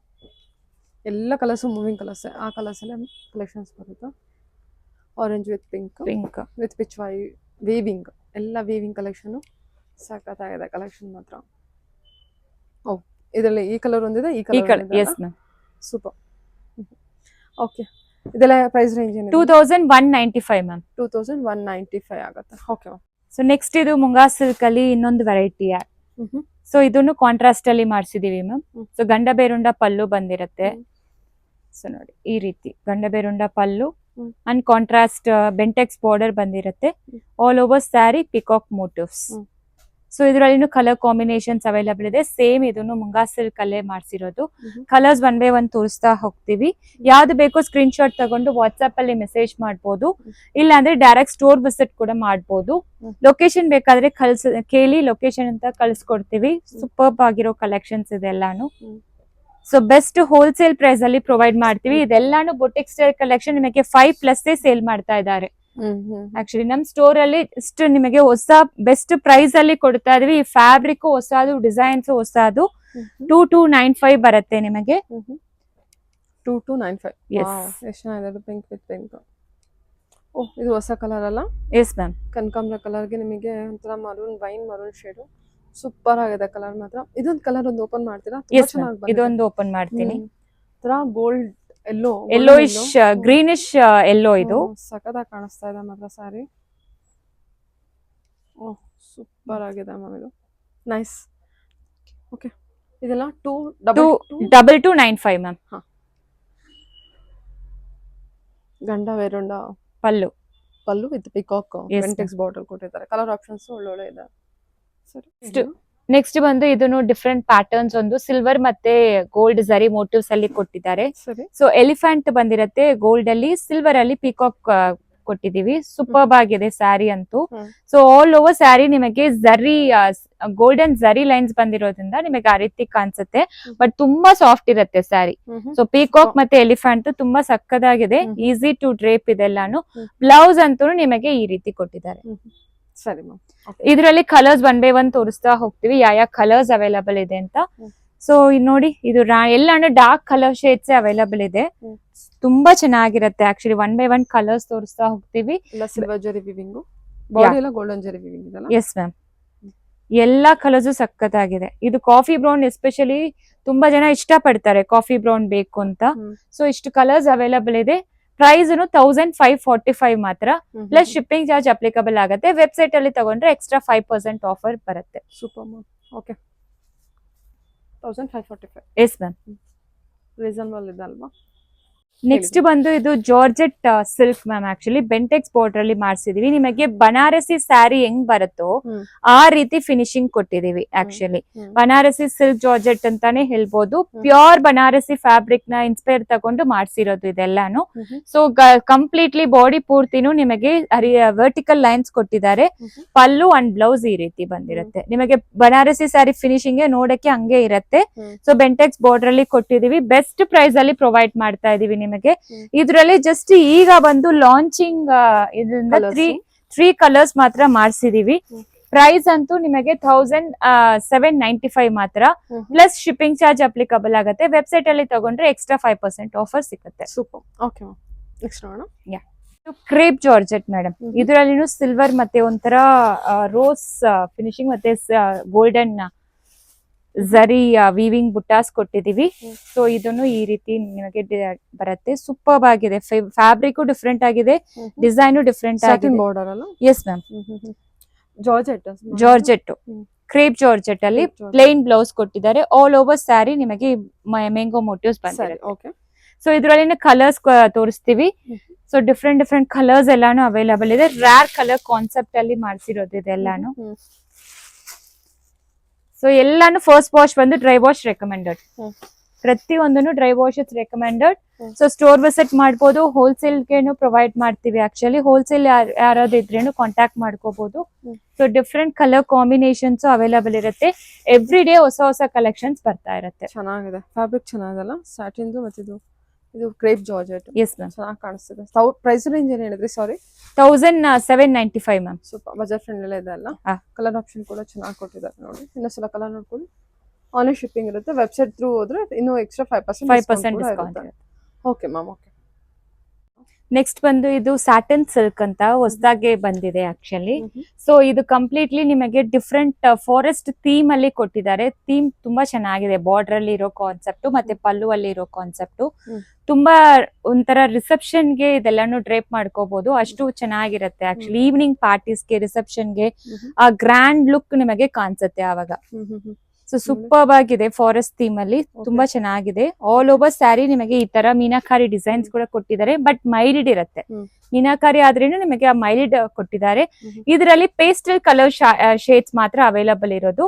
ಎಲ್ಲ ಕಲರ್ಸ್ ಮೂವಿಂಗ್ ಕಲರ್ಸ್, ಆ ಕಲರ್ಸ್ ಎಲ್ಲ ಕಲೆಕ್ಷನ್ಸ್ ಬರುತ್ತೆ. Orange with pink with pichwai weaving, ಎಲ್ಲ ವೀವಿಂಗ್ ಕಲೆಕ್ಷನ್ ಸಖತ್ತಾಗಿದೆ ಕಲೆಕ್ಷನ್ ಮಾತ್ರ. ಓ, ಇದರಲ್ಲಿ ಈ ಕಲರ್ ಒಂದಿದೆ, ಈ colour. Yes ma'am, super. Okay. ಇದೆಲ್ಲ ಪ್ರೈಸ್ ರೇಂಜ್ ಏನು? 2195 ಮ್ಯಾಮ್. 2195 ಆಗುತ್ತೆ. ಓಕೆ. ಸೊ ನೆಕ್ಸ್ಟ್ ಇದು ಮುಂಗಾ ಸಿಲ್ಕ್ ಅಲ್ಲಿ ಇನ್ನೊಂದು ವೆರೈಟಿ. ಸೊ ಇದನ್ನು ಕಾಂಟ್ರಾಸ್ಟ್ ಅಲ್ಲಿ ಮಾಡಿಸಿದೀವಿ ಮ್ಯಾಮ್. ಸೊ ಗಂಡ ಬೇರುಂಡ ಪಲ್ಲು ಬಂದಿರುತ್ತೆ. ಸೊ ನೋಡಿ ಈ ರೀತಿ ಗಂಡ ಬೇರುಂಡ ಪಲ್ಲು ಅಂಡ್ ಕಾಂಟ್ರಾಸ್ಟ್ ಬೆಂಟೆಕ್ಸ್ ಬಾರ್ಡರ್ ಬಂದಿರುತ್ತೆ. All over sari peacock motives. So ಇದರಲ್ಲಿ ಕಲರ್ ಕಾಂಬಿನೇಷನ್ಸ್ ಅವೈಲಬಲ್ ಇದೆ. ಸೇಮ್ ಇದನ್ನು ಮುಂಗಾ ಸಿಲ್ಕ್ ಅಲ್ಲೇ ಮಾಡ್ಸಿರೋದು. Mhm. Colours one by one ತೋರಿಸ್ತಾ ಹೋಗ್ತೀವಿ. ಯಾವ್ದು ಬೇಕೋ ಸ್ಕ್ರೀನ್ ಶಾಟ್ ತಗೊಂಡು ವಾಟ್ಸ್ಆಪ್ ಅಲ್ಲಿ ಮೆಸೇಜ್ ಮಾಡ್ಬೋದು, ಇಲ್ಲ ಅಂದ್ರೆ ಡೈರೆಕ್ಟ್ ಸ್ಟೋರ್ ವಿಸಿಟ್ ಕೂಡ ಮಾಡ್ಬೋದು. ಲೊಕೇಶನ್ ಬೇಕಾದ್ರೆ ಕೇಳಿ ಲೊಕೇಶನ್ ಅಂತ ಕಳ್ಸಿಕೊಡ್ತೀವಿ. ಸೂಪರ್ಬ್ ಆಗಿರೋ ಕಲೆಕ್ಷನ್ಸ್ ಇದೆಲ್ಲಾನು. ಸೊ ಬೆಸ್ಟ್ ಹೋಲ್ಸೇಲ್ ಪ್ರೈಸ್ ಅಲ್ಲಿ ಪ್ರೊವೈಡ್ ಮಾಡ್ತೀವಿ. ಇದೆಲ್ಲಾನು ಬೊಟಿಕ್ ಸ್ಟೈಲ್ ಕಲೆಕ್ಷನ್ ನಿಮಗೆ 5+ ಸೇಲ್ ಮಾಡ್ತಾ ಇದ್ದಾರೆ. ಆಕ್ಚುಲಿ ನಮ್ ಸ್ಟೋರ್ ಅಲ್ಲಿ ಇಷ್ಟು ನಿಮಗೆ ಹೊಸ ಬೆಸ್ಟ್ ಪ್ರೈಸ್ ಅಲ್ಲಿ ಕೊಡ್ತಾ ಇದೀವಿ. ಈ ಫ್ಯಾಬ್ರಿಕ್ ಹೊಸದು, ಡಿಸೈನ್ಸ್ ಹೊಸದು. 2295 ಬರುತ್ತೆ ನಿಮಗೆ. 2295. Yes. ಎಷ್ಟು ಚೆನ್ನಾಗಿದೆ, ಪಿಂಕ್ ವಿತ್ ಪಿಂಕ್. ಓಹ್, ಇದು ಹೊಸ ಕಲರ್ ಅಲ್ಲ? Yes ma'am. ಕನಕಾಂಬರ ಕಲರ್ಗೆ ನಿಮಗೆ ಒಂಥರ maroon, wine maroon shade. Super ಆಗಿದೆ ಕಲರ್ ಮಾತ್ರ. ಇದೊಂದು ಕಲರ್ ಒಂದು ಓಪನ್ ಮಾಡ್ತೀರಾ? ಎಸ್ ಮ್ಯಾಮ್, ಇದೊಂದು ಓಪನ್ ಮಾಡ್ತೀನಿ. Gold yellow, yellowish greenish yellow ಇದು. ಸಖತ್ತಾಗಿ ಕಾಣಿಸ್ತಾ ಇದೆ ಮಾತ್ರ ಸಾರಿ. ಓಹ್, ಸೂಪರ್ ಆಗಿದೆ ಮ್ಯಾಮ್ ಇದು. ನೈಸ್. ಓಕೆ, ಇದೆಲ್ಲ 2295 ma'am. Gandaberunda pallu with peacock Yes, ವೆಂಟೆಕ್ಸ್ ಬಾರ್ಡರ್ ಕೊಟ್ಟಿದ್ದಾರೆ. ಕಲರ್ ಆಪ್ಷನ್ಸ್ ಒಳ್ಳೊಳ್ಳೆ ಇದೆ. ಸರಿ, ನೆಕ್ಸ್ಟ್ ಬಂದು ಇದನ್ನು ಡಿಫ್ರೆಂಟ್ ಪ್ಯಾಟರ್ನ್ಸ್, ಒಂದು ಸಿಲ್ವರ್ ಮತ್ತೆ ಗೋಲ್ಡ್ ಜರಿ ಮೋಟಿವ್ಸ್ ಅಲ್ಲಿ ಕೊಟ್ಟಿದ್ದಾರೆ. ಸರಿ. ಸೊ ಎಲಿಫೆಂಟ್ ಬಂದಿರತ್ತೆ ಗೋಲ್ಡ್ ಅಲ್ಲಿ, ಸಿಲ್ವರ್ ಅಲ್ಲಿ ಪಿಕಾಕ್ ಕೊಟ್ಟಿದೀವಿ. ಸೂಪರ್ಬ್ ಆಗಿದೆ ಸ್ಯಾರಿ ಅಂತೂ. ಸೊ ಆಲ್ ಓವರ್ ಸ್ಯಾರಿ ನಿಮಗೆ ಜರಿ ಗೋಲ್ಡನ್ ಜರಿ ಲೈನ್ಸ್ ಬಂದಿರೋದ್ರಿಂದ ನಿಮಗೆ ಆ ರೀತಿ ಕಾಣಿಸುತ್ತೆ. ಬಟ್ ತುಂಬಾ ಸಾಫ್ಟ್ ಇರುತ್ತೆ ಸ್ಯಾರಿ. ಸೊ ಪಿಕಾಕ್ ಮತ್ತೆ ಎಲಿಫೆಂಟ್ ತುಂಬಾ ಸಕ್ಕದಾಗಿದೆ. ಈಸಿ ಟು ಡ್ರೇಪ್ ಇದೆಲ್ಲಾನು. ಬ್ಲೌಸ್ ಅಂತೂ ನಿಮಗೆ ಈ ರೀತಿ ಕೊಟ್ಟಿದ್ದಾರೆ. ಸರಿ ಮ್ಯಾಮ್. ಇದರಲ್ಲಿ ಕಲರ್ಸ್ ಒನ್ ಬೈ ಒನ್ ತೋರಿಸ್ತಾ ಹೋಗ್ತೀವಿ, ಯಾವ ಕಲರ್ಸ್ ಅವೈಲಬಲ್ ಇದೆ ಅಂತ. ಸೊ ನೋಡಿ, ಇದು ಎಲ್ಲಾನು ಡಾರ್ಕ್ ಕಲರ್ ಶೇಡ್ಸ್ ಅವೈಲಬಲ್ ಇದೆ. ತುಂಬಾ ಚೆನ್ನಾಗಿರುತ್ತೆ actually. One by one colours ತೋರಿಸ್ತಾ ಹೋಗ್ತೀವಿ. ಸಿಲ್ವರ್ ಜರಿ ವಿವಿಂಗ್, ಬಾಡಿ ಎಲ್ಲ ಗೋಲ್ಡನ್ ಜರಿ ವಿವಿಂಗ್ ಇದೆಲ್ಲ. ಎಸ್ ಮ್ಯಾಮ್, ಎಲ್ಲಾ ಕಲರ್ಸ್ ಸಖತ್ತಾಗಿದೆ. ಇದು ಕಾಫಿ ಬ್ರೌನ್ ಎಸ್ಪೆಷಲಿ ತುಂಬಾ ಜನ ಇಷ್ಟ ಪಡ್ತಾರೆ, ಕಾಫಿ ಬ್ರೌನ್ ಬೇಕು ಅಂತ. ಸೊ ಇಷ್ಟು ಕಲರ್ಸ್ ಅವೈಲಬಲ್ ಇದೆ. ಪ್ರೈಸ್ 1545 ಮಾತ್ರ, ಪ್ಲಸ್ ಶಿಪ್ಪಿಂಗ್ ಚಾರ್ಜ್ ಅಪ್ಲಿಕಬಲ್ ಆಗುತ್ತೆ. ವೆಬ್ಸೈಟ್ ಅಲ್ಲಿ ತಗೊಂಡ್ರೆ ಎಕ್ಸ್ಟ್ರಾ 5% ಆಫರ್ ಬರುತ್ತೆ. Super ma'am. Okay, 1545. Yes ma'am, reasonable ಇದೆ ಅಲ್ವಾ? ನೆಕ್ಸ್ಟ್ ಬಂದು ಇದು georgette silk ma'am. Actually Bentex border ಅಲ್ಲಿ ಮಾಡಿಸಿದೀವಿ. ನಿಮಗೆ ಬನಾರಸಿ ಸ್ಯಾರಿ ಹೆಂಗ್ ಬರುತ್ತೋ ಆ ರೀತಿ ಫಿನಿಶಿಂಗ್ ಕೊಟ್ಟಿದೀವಿ. ಆಕ್ಚುಲಿ ಬನಾರಸಿ ಸಿಲ್ಕ್ ಜಾರ್ಜೆಟ್ ಅಂತಾನೆ ಹೇಳ್ಬೋದು. ಪ್ಯೂರ್ ಬನಾರಸಿ ಫ್ಯಾಬ್ರಿಕ್ ನ ಇನ್ಸ್ಪೈರ್ ತಗೊಂಡು ಮಾಡ್ಸಿರೋದು ಇದೆಲ್ಲಾನು. ಸೊ ಕಂಪ್ಲೀಟ್ಲಿ ಬಾಡಿ ಪೂರ್ತಿನೂ ನಿಮಗೆ ವರ್ಟಿಕಲ್ ಲೈನ್ಸ್ ಕೊಟ್ಟಿದ್ದಾರೆ. ಪಲ್ಲು ಅಂಡ್ ಬ್ಲೌಸ್ ಈ ರೀತಿ ಬಂದಿರುತ್ತೆ. ನಿಮಗೆ ಬನಾರಸಿ ಸ್ಯಾರಿ ಫಿನಿಶಿಂಗ್ ನೋಡಕ್ಕೆ ಹಂಗೆ ಇರುತ್ತೆ. ಸೊ ಬೆಂಟೆಕ್ಸ್ ಬಾರ್ಡರ್ ಅಲ್ಲಿ ಕೊಟ್ಟಿದೀವಿ. ಬೆಸ್ಟ್ ಪ್ರೈಸ್ ಅಲ್ಲಿ ಪ್ರೊವೈಡ್ ಮಾಡ್ತಾ ಇದೀವಿ ನಿಮಗೆ. ಇದರಲ್ಲಿ ಜಸ್ಟ್ ಈಗ ಬಂದು ಲಾಂಚಿಂಗ್ ಇದರಿಂದ 3 ಕಲರ್ಸ್ ಮಾತ್ರ ಮಾಡಿಸಿದೀವಿ. ಪ್ರೈಸ್ ಅಂತೂ ನಿಮಗೆ 1795 ಮಾತ್ರ, ಪ್ಲಸ್ ಶಿಪ್ಪಿಂಗ್ ಚಾರ್ಜ್ ಅಪ್ಲಿಕಬಲ್ ಆಗುತ್ತೆ. ವೆಬ್ಸೈಟ್ ಅಲ್ಲಿ ತಗೊಂಡ್ರೆ ಎಕ್ಸ್ಟ್ರಾ 5% ಆಫರ್ ಸಿಗುತ್ತೆ. ಸೂಪರ್. ಓಕೆ ಮ್ಯಾಮ್, ನೆಕ್ಸ್ಟ್ ನೋಡೋಣ. Crepe georgette madam. ಇದರಲ್ಲಿ ಸಿಲ್ವರ್ ಮತ್ತೆ ಒಂಥರ ರೋಸ್ ಫಿನಿಶಿಂಗ್ ಮತ್ತೆ ಗೋಲ್ಡನ್ ಜರಿ ವೀವಿಂಗ್ ಬುಟ್ಟಾಸ್ ಕೊಟ್ಟಿದೀವಿ. ಸೊ ಇದನ್ನು ಈ ರೀತಿ ನಿಮಗೆ ಬರುತ್ತೆ. ಸೂಪರ್ ಆಗಿದೆ. ಫ್ಯಾಬ್ರಿಕ್ ಡಿಫ್ರೆಂಟ್ ಆಗಿದೆ, ಡಿಸೈನು ಡಿಫ್ರೆಂಟ್ ಆಗಿದೆ. ಬಾರ್ಡರ್ ಅಲ್ಲ? Yes ma'am, georgette crepe georgette ಅಲ್ಲಿ ಪ್ಲೇನ್ ಬ್ಲೌಸ್ ಕೊಟ್ಟಿದ್ದಾರೆ. ಆಲ್ ಓವರ್ ಸ್ಯಾರಿ ನಿಮಗೆ ಮ್ಯಾಂಗೋ ಮೋಟಿವ್ಸ್ ಬಂದಿದೆ. ಸೊ ಇದರಲ್ಲಿ ಕಲರ್ಸ್ ತೋರಿಸ್ತೀವಿ. ಸೊ ಡಿಫ್ರೆಂಟ್ ಕಲರ್ಸ್ ಎಲ್ಲಾನು ಅವೈಲಬಲ್ ಇದೆ. ರ್ಯಾರ್ ಕಲರ್ ಕಾನ್ಸೆಪ್ಟ್ ಅಲ್ಲಿ ಮಾಡಿಸಿರೋದು ಇದೆಲ್ಲಾನು. ಸೊ ಎಲ್ಲಾನು ಫಸ್ಟ್ ವಾಶ್ ಬಂದು ಡ್ರೈ ವಾಶ್ ರೆಕಮೆಂಡೆಡ್. ಪ್ರತಿಯೊಂದನ್ನು dry washes recommended. So store visit ಮಾಡ್ಬೋದು. ಹೋಲ್ಸೇಲ್ಗೆನು ಪ್ರೊವೈಡ್ ಮಾಡ್ತೀವಿ. ಆಕ್ಚುಲಿ ಹೋಲ್ಸೇಲ್ ಯಾರಾದ್ರೂ ಇದ್ರೇನು ಕಾಂಟ್ಯಾಕ್ಟ್ ಮಾಡ್ಕೋಬಹುದು. So different colour combinations available ಇರುತ್ತೆ. ಎವ್ರಿ ಡೇ ಹೊಸ ಕಲೆಕ್ಷನ್ಸ್ ಬರ್ತಾ ಇರುತ್ತೆ. ಚೆನ್ನಾಗಿದೆ, ಫ್ಯಾಬ್ರಿಕ್ ಚೆನ್ನಾಗಲ್ಲ, ಸ್ಯಾಟಿನ್ದು ಮತ್ತೆ ಇದು ಕ್ರೇಪ್ ಜಾರ್ಜೆಟ್. ಎಸ್ ಮ್ಯಾಮ್, ಚೆನ್ನಾಗಿ ಕಾಣಿಸ್ತಿದೆ. ಪ್ರೈಸ್ ರೇಂಜ್ ಏನ್ ಹೇಳಿದ್ರಿ? ಸಾರಿ, 1795 ಮ್ಯಾಮ್. ಸೂಪರ್ ಬಜೆಟ್ ಫ್ರೆಂಡ್ಲಿ ಇದೆ ಅಲ್ಲ? ಕಲರ್ ಆಪ್ಷನ್ ಕೂಡ ಚೆನ್ನಾಗಿ ಕೊಟ್ಟಿದ್ದಾರೆ ನೋಡಿ. ಇನ್ನೊಂದ್ಸಲ ಕಲರ್ ನೋಡ್ಕೊಳ್ಳಿ. ಆನ್ಲೈನ್ ಶಿಪ್ಪಿಂಗ್ ಇರುತ್ತೆ. ವೆಬ್ಸೈಟ್ ಥ್ರೂ ಹೋದ್ರೆ ಇನ್ನೂ extra 5% discount. Okay ma'am. Okay, next ಬಂದು ಇದು ಸ್ಯಾಟನ್ ಸಿಲ್ಕ್ ಅಂತ ಹೊಸದಾಗಿ ಬಂದಿದೆ ಆಕ್ಚುಲಿ. ಸೊ ಇದು ಕಂಪ್ಲೀಟ್ಲಿ ನಿಮಗೆ ಡಿಫ್ರೆಂಟ್ ಫಾರೆಸ್ಟ್ ಥೀಮ್ ಅಲ್ಲಿ ಕೊಟ್ಟಿದ್ದಾರೆ. ಥೀಮ್ ತುಂಬಾ ಚೆನ್ನಾಗಿದೆ. ಬಾರ್ಡರ್ ಅಲ್ಲಿ ಇರೋ ಕಾನ್ಸೆಪ್ಟ್ ಮತ್ತೆ ಪಲ್ಲು ಅಲ್ಲಿ ಇರೋ ಕಾನ್ಸೆಪ್ಟ್ ತುಂಬಾ ಒಂಥರ ರಿಸೆಪ್ಷನ್ ಗೆ ಇದೆಲ್ಲಾನು ಡ್ರೇಪ್ ಮಾಡ್ಕೋಬಹುದು. ಅಷ್ಟು ಚೆನ್ನಾಗಿರುತ್ತೆ ಆಕ್ಚುಲಿ. ಈವ್ನಿಂಗ್ ಪಾರ್ಟೀಸ್ಗೆ, ರಿಸೆಪ್ಷನ್ಗೆ ಆ ಗ್ರ್ಯಾಂಡ್ ಲುಕ್ ನಿಮಗೆ ಕಾಣಿಸುತ್ತೆ ಆವಾಗ. ಸೊ ಸೊ ಸೂಪರ್ ಆಗಿದೆ ಫಾರೆಸ್ಟ್ ಥೀಮ್ ಅಲ್ಲಿ ತುಂಬಾ ಚೆನ್ನಾಗಿದೆ. ಆಲ್ ಓವರ್ ಸ್ಯಾರಿ ನಿಮಗೆ ಈ ತರ ಮೀನಾಕಾರಿ ಡಿಸೈನ್ಸ್ ಕೂಡ ಕೊಟ್ಟಿದ್ದಾರೆ, ಬಟ್ ಮೈಲ್ಡ್ ಇರುತ್ತೆ. ಮೀನಾಕಾರಿ ಆದ್ರೇನು ನಿಮಗೆ ಆ ಮೈಲ್ಡ್ ಕೊಟ್ಟಿದ್ದಾರೆ. ಇದರಲ್ಲಿ ಪೇಸ್ಟಲ್ ಕಲರ್ ಶೇಡ್ಸ್ ಮಾತ್ರ ಅವೈಲಬಲ್ ಇರೋದು.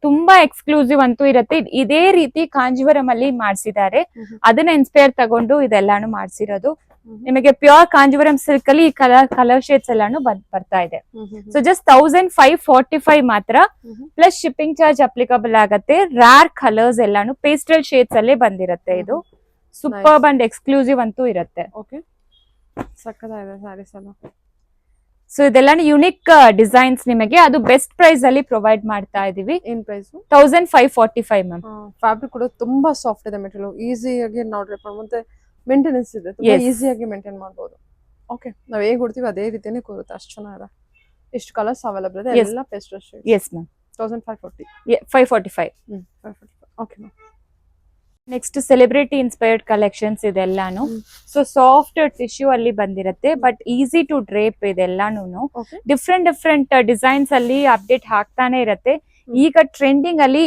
ತುಂಬಾ ಎಕ್ಸ್ಕ್ಲೂಸಿವ್ ಅಂತೂ ಇರುತ್ತೆ. ಇದೇ ರೀತಿ ಕಾಂಜೀವರಂ ಅಲ್ಲಿ ಮಾಡ್ಸಿದ್ದಾರೆ, ಅದನ್ನ ಇನ್ಸ್ಪೈರ್ ತಗೊಂಡು ಇದೆಲ್ಲಾನು ಮಾಡ್ಸಿರೋದು. ನಿಮಗೆ ಪ್ಯೂರ್ ಕಾಂಜೀವರಂ ಸಿಲ್ಕ್ ಅಲ್ಲಿ ಈ ಕಲರ್ ಶೇಡ್ಸ್ ಎಲ್ಲಾನು ಬರ್ತಾ ಇದೆ. ಸೊ ಜಸ್ಟ್ 1545 ಮಾತ್ರ, ಪ್ಲಸ್ ಶಿಪ್ಪಿಂಗ್ ಚಾರ್ಜ್ ಅಪ್ಲಿಕಬಲ್ ಆಗತ್ತೆ. ರ್ಯಾರ್ ಕಲರ್ಸ್ ಎಲ್ಲಾನು ಪೇಸ್ಟಲ್ ಶೇಡ್ಸ್ ಅಲ್ಲೇ ಬಂದಿರುತ್ತೆ. ಇದು ಸೂಪರ್ ಅಂಡ್ ಎಕ್ಸ್ಕ್ಲೂಸಿವ್ ಅಂತೂ ಇರುತ್ತೆ. ಸಕ್ಕತ್ತಾಗಿದೆ ಸ್ಯಾರೀಸ್ ಎಲ್ಲ. ಸೊ ಇದೆಲ್ಲಾನು ಯುನಿಕ್ ಡಿಸೈನ್ಸ್ ನಿಮಗೆ ಅದು ಬೆಸ್ಟ್ ಪ್ರೈಸ್ ಅಲ್ಲಿ ಪ್ರೊವೈಡ್ ಮಾಡ್ತಾ ಇದೀವಿ. ಏನ್ ಪ್ರೈಸ್? 1545 ಮ್ಯಾಮ್. ಫ್ಯಾಬ್ರಿಕ್ ಕೂಡ ತುಂಬಾ ಸಾಫ್ಟ್ ಇದೆ, ಮೆಟೀರಿಯಲ್ ಈಸಿಯಾಗಿ ನೋಡ್ರಿ ಮತ್ತೆ ಮೇಂಟೆನೆನ್ಸ್ ಇದೆ, ತುಂಬಾ ಈಸಿಯಾಗಿ ಮೇಂಟೈನ್ ಮಾಡಬಹುದು. ಓಕೆ, ನಾವ್ ಹೇಗೆ ಕೊಡ್ತೀವಿ ಅದೇ ರೀತಿನೇ ಕೂರುತ್ತೆ, ಅಷ್ಟು ಚೆನ್ನಾಗಿದೆ. ಎಷ್ಟು ಕಲರ್ಸ್ ಅವೈಲಬಲ್ ಇದೆ? ಎಲ್ಲ pastel shades. Yes ma'am. 1540. 545. 545. Okay ma'am. Next celebrity inspired collections ಇದೆಲ್ಲಾನು. ಸೊ ಸಾಫ್ಟ್ ಟಿಶ್ಯೂ ಅಲ್ಲಿ ಬಂದಿರುತ್ತೆ, ಬಟ್ ಈಸಿ ಟು ಡ್ರೇಪ್ ಇದೆಲ್ಲಾನು. ಡಿಫ್ರೆಂಟ್ ಡಿಸೈನ್ಸ್ ಅಲ್ಲಿ ಅಪ್ಡೇಟ್ ಆಗ್ತಾನೆ ಇರುತ್ತೆ. ಈಗ ಟ್ರೆಂಡಿಂಗ್ ಅಲ್ಲಿ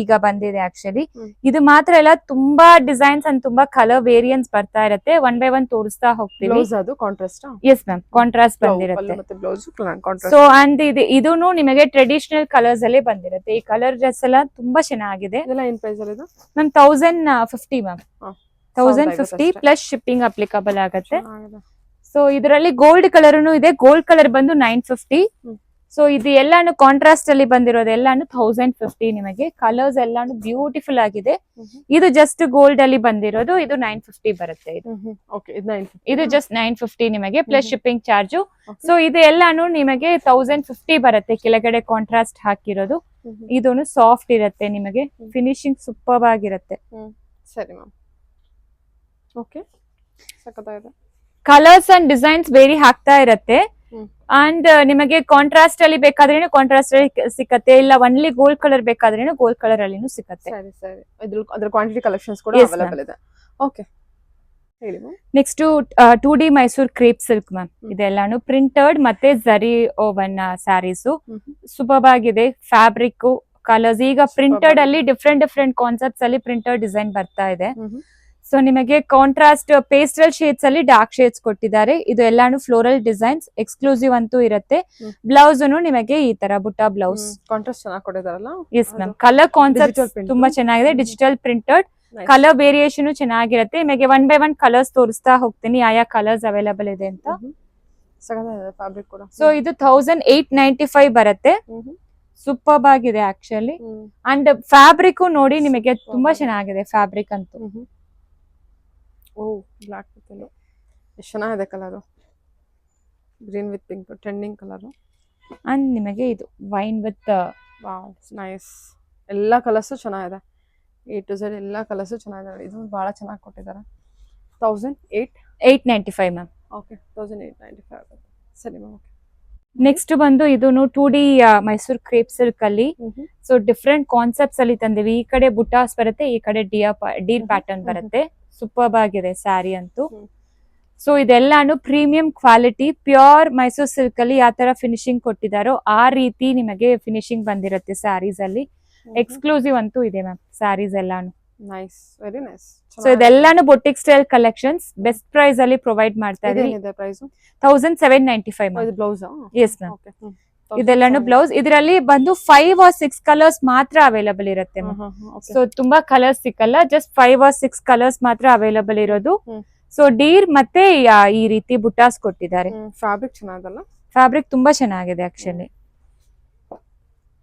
ಈಗ ಬಂದಿದೆ ಆಕ್ಚುಲಿ. ಇದು ಮಾತ್ರ ಎಲ್ಲ ತುಂಬಾ ಡಿಸೈನ್ಸ್ ಅಂಡ್ ತುಂಬಾ ಕಲರ್ ವೇರಿಯನ್ಸ್ ಬರ್ತಾ ಇರುತ್ತೆ. ಒನ್ ಬೈ ಒನ್ ತೋರಿಸ್ತಾ ಹೋಗ್ತೀವಿ. ಎಸ್ ಮ್ಯಾಮ್, ಕಾಂಟ್ರಾಸ್ಟ್ ಬಂದಿರುತ್ತೆ. ಸೊ ಅಂಡ್ ಇದೂನು ನಿಮಗೆ ಟ್ರೆಡಿಷನಲ್ ಕಲರ್ಸ್ ಅಲ್ಲಿ ಬಂದಿರುತ್ತೆ. ಈ ಕಲರ್ ಡ್ರೆಸ್ ಎಲ್ಲ ತುಂಬಾ ಚೆನ್ನಾಗಿದೆ. Ma'am 1050 ma'am. 1050 plus shipping applicable ಆಗುತ್ತೆ. ಸೊ ಇದರಲ್ಲಿ ಗೋಲ್ಡ್ ಕಲರ್ ಇದೆ. ಗೋಲ್ಡ್ ಕಲರ್ ಬಂದು 950. ಸೊ ಇದು ಎಲ್ಲಾನು ಕಾಂಟ್ರಾಸ್ಟ್ ಅಲ್ಲಿ ಬಂದಿರೋದು ಎಲ್ಲಾನು 1050 ನಿಮಗೆ. ಕಲರ್ಸ್ ಎಲ್ಲಾನು ಬ್ಯೂಟಿಫುಲ್ ಆಗಿದೆ. ಇದು ಜಸ್ಟ್ ಗೋಲ್ಡ್ ಅಲ್ಲಿ ಬಂದಿರೋದು, ಇದು 950 ಬರುತ್ತೆ. ಇದು ಜಸ್ಟ್ 950 ನಿಮಗೆ ಪ್ಲಸ್ ಶಿಪ್ಪಿಂಗ್ ಚಾರ್ಜ್. ಸೊ ಇದು ಎಲ್ಲಾನು ನಿಮಗೆ 1050 ಬರುತ್ತೆ, ಕೆಳಗಡೆ ಕಾಂಟ್ರಾಸ್ಟ್ ಹಾಕಿರೋದು. ಇದೊಂದು ಸಾಫ್ಟ್ ಇರುತ್ತೆ, ನಿಮಗೆ ಫಿನಿಶಿಂಗ್ ಸೂಪರ್ ಆಗಿರುತ್ತೆ. ಸರಿ ಮ್ಯಾಮ್. ಓಕೆ, ಸಕ್ಕತ್ತಾಗಿದೆ. ಕಲರ್ಸ್ ಅಂಡ್ ಡಿಸೈನ್ಸ್ ವೇರಿ ಆಗ್ತಾ ಇರುತ್ತೆ. ಅಂಡ್ ನಿಮಗೆ ಕಾಂಟ್ರಾಸ್ಟ್ ಅಲ್ಲಿ ಬೇಕಾದ್ರೇನು ಕಾಂಟ್ರಾಸ್ಟ್ ಅಲ್ಲಿ ಸಿಕ್ಕತ್ತೆ, ಇಲ್ಲ ಒನ್ಲಿ ಗೋಲ್ಡ್ ಕಲರ್ ಬೇಕಾದ್ರೇನು ಗೋಲ್ಡ್ ಕಲರ್ ಅಲ್ಲಿನೂ ಸಿಕ್ಕತ್ತೆ. ಅದ್ರ ಕ್ವಾಂಟಿಟಿ ಕಲೆಕ್ಷನ್ಸ್ ಕೂಡ ಅವೈಲಬಲ್ ಇದೆ. ಓಕೆ, ಹೇಳಿ ma'am. Next 2D Mysore crepe silk ma'am. ಇದೆಲ್ಲಾನು ಪ್ರಿಂಟೆಡ್ ಮತ್ತೆ ಜರಿ ಓವನ್ ಸ್ಯಾರೀಸ್. ಸೂಪರ್ ಆಗಿದೆ ಫ್ಯಾಬ್ರಿಕ್, ಕಲರ್ಸ್. ಈಗ ಪ್ರಿಂಟೆಡ್ ಅಲ್ಲಿ ಡಿಫ್ರೆಂಟ್ ಕಾನ್ಸೆಪ್ಟ್ಸ್ ಅಲ್ಲಿ ಪ್ರಿಂಟೆಡ್ ಡಿಸೈನ್ ಬರ್ತಾ ಇದೆ. ಸೊ ನಿಮಗೆ ಕಾಂಟ್ರಾಸ್ಟ್ ಪೇಸ್ಟಲ್ ಶೇಡ್ಸ್ ಅಲ್ಲಿ ಡಾರ್ಕ್ ಶೇಡ್ಸ್ ಕೊಟ್ಟಿದ್ದಾರೆ. ಇದು ಎಲ್ಲಾನು ಫ್ಲೋರಲ್ ಡಿಸೈನ್ಸ್, ಎಕ್ಸ್ಕ್ಲೂಸಿವ್ ಅಂತೂ ಇರುತ್ತೆ. ಬ್ಲೌಸ್ ನಿಮಗೆ ಈ ತರ ಬುಟ್ಟ ಬ್ಲೌಸ್ ಕಾಂಟ್ರಾಸ್ಟ್ ಚೆನ್ನಾಗಿ ಕೊಟ್ಟಿದಾರಲ್ಲ. Yes ma'am. ಕಲರ್ ಕಾನ್ಸೆಪ್ಟ್ ತುಂಬಾ ಚೆನ್ನಾಗಿದೆ. ಡಿಜಿಟಲ್ ಪ್ರಿಂಟೆಡ್ ಕಲರ್ ವೇರಿಯೇಷನ್ ಚೆನ್ನಾಗಿರುತ್ತೆ. ನಿಮಗೆ ಒನ್ ಬೈ ಒನ್ ಕಲರ್ಸ್ ತೋರಿಸ್ತಾ ಹೋಗ್ತೀನಿ, ಯಾವ ಕಲರ್ಸ್ ಅವೈಲಬಲ್ ಇದೆ ಅಂತ. ಫ್ಯಾಬ್ರಿಕ್ ಕೂಡ. ಸೊ ಇದು 1895 ಬರುತ್ತೆ. ಸೂಪರ್ ಆಗಿದೆ ಆಕ್ಚುಲಿ. ಅಂಡ್ ಫ್ಯಾಬ್ರಿಕ್ ನೋಡಿ ನಿಮಗೆ ತುಂಬಾ ಚೆನ್ನಾಗಿದೆ ಫ್ಯಾಬ್ರಿಕ್ ಅಂತೂ. ಬ್ಲಾಕ್ ವಿತ್ ಎಷ್ಟು ಚೆನ್ನಾಗಿದೆ colour. Green with pink trending colour. And ನಿಮಗೆ ಇದು ವೈನ್ ವಿತ್ ನೈಸ್. ಎಲ್ಲ ಕಲರ್ಸು ಚೆನ್ನಾಗಿದೆ. A to Z ಎಲ್ಲ ಕಲರ್ಸು ಚೆನ್ನಾಗಿದೆ. ಇದು ಬಹಳ ಚೆನ್ನಾಗಿ ಕೊಟ್ಟಿದ್ದಾರೆ. 1895 ಮ್ಯಾಮ್. ಓಕೆ, 1895. ಸರಿ ಮ್ಯಾಮ್. ನೆಕ್ಸ್ಟ್ ಬಂದು ಇದೂನು 2D ಮೈಸೂರ್ ಕ್ರೇಪ್ ಸಿಲ್ಕ್ ಅಲ್ಲಿ. ಸೊ ಡಿಫ್ರೆಂಟ್ ಕಾನ್ಸೆಪ್ಟ್ಸ್ ಅಲ್ಲಿ ತಂದಿವಿ. ಈ ಕಡೆ ಬುಟಾಸ್ ಬರುತ್ತೆ, ಈ ಕಡೆ ಡೀರ್ ಪ್ಯಾಟರ್ನ್ ಬರುತ್ತೆ. ಸೂಪರ್ ಆಗಿದೆ ಸ್ಯಾರಿ ಅಂತೂ. ಸೊ ಇದೆಲ್ಲಾನು premium quality pure Mysore silk ಅಲ್ಲಿ ಯಾವ ತರ ಫಿನಿಶಿಂಗ್ ಕೊಟ್ಟಿದಾರೋ ಆ ರೀತಿ ನಿಮಗೆ ಫಿನಿಶಿಂಗ್ ಬಂದಿರುತ್ತೆ ಸ್ಯಾರೀಸ್ ಅಲ್ಲಿ. ಎಕ್ಸ್ಕ್ಲೂಸಿವ್ ಅಂತೂ ಇದೆ ಮ್ಯಾಮ್ ಸ್ಯಾರೀಸ್ ಎಲ್ಲಾನು. Nice, very nice. ಸೊ ಇದೆಲ್ಲಾನು boutique style collections best price ಅಲ್ಲಿ ಪ್ರೊವೈಡ್ ಮಾಡ್ತಾ ಇದೀವಿ. 1795 ಮ್ಯಾಮ್. ಬ್ಲೌಸ್? Yes ma'am. ಇದೆಲ್ಲಾನು ಬ್ಲೌಸ್. ಇದರಲ್ಲಿ ಬಂದು 5 or 6 ಕಲರ್ಸ್ ಮಾತ್ರ ಅವೈಲಬಲ್ ಇರುತ್ತೆ. ಸೊ ತುಂಬಾ ಕಲರ್ಸ್ ಸಿಕ್ಕಲ್ಲ, ಜಸ್ಟ್ 5 or 6 ಕಲರ್ಸ್ ಮಾತ್ರ ಅವೈಲಬಲ್ ಇರೋದು. ಸೊ ಡೀರ್ ಮತ್ತೆ ಈ ರೀತಿ ಬುಟಾಸ್ ಕೊಟ್ಟಿದ್ದಾರೆ. ಫ್ಯಾಬ್ರಿಕ್ ಚೆನ್ನಾಗಲ್ಲ? ಫ್ಯಾಬ್ರಿಕ್ ತುಂಬಾ ಚೆನ್ನಾಗಿದೆ ಆಕ್ಚುಲಿ.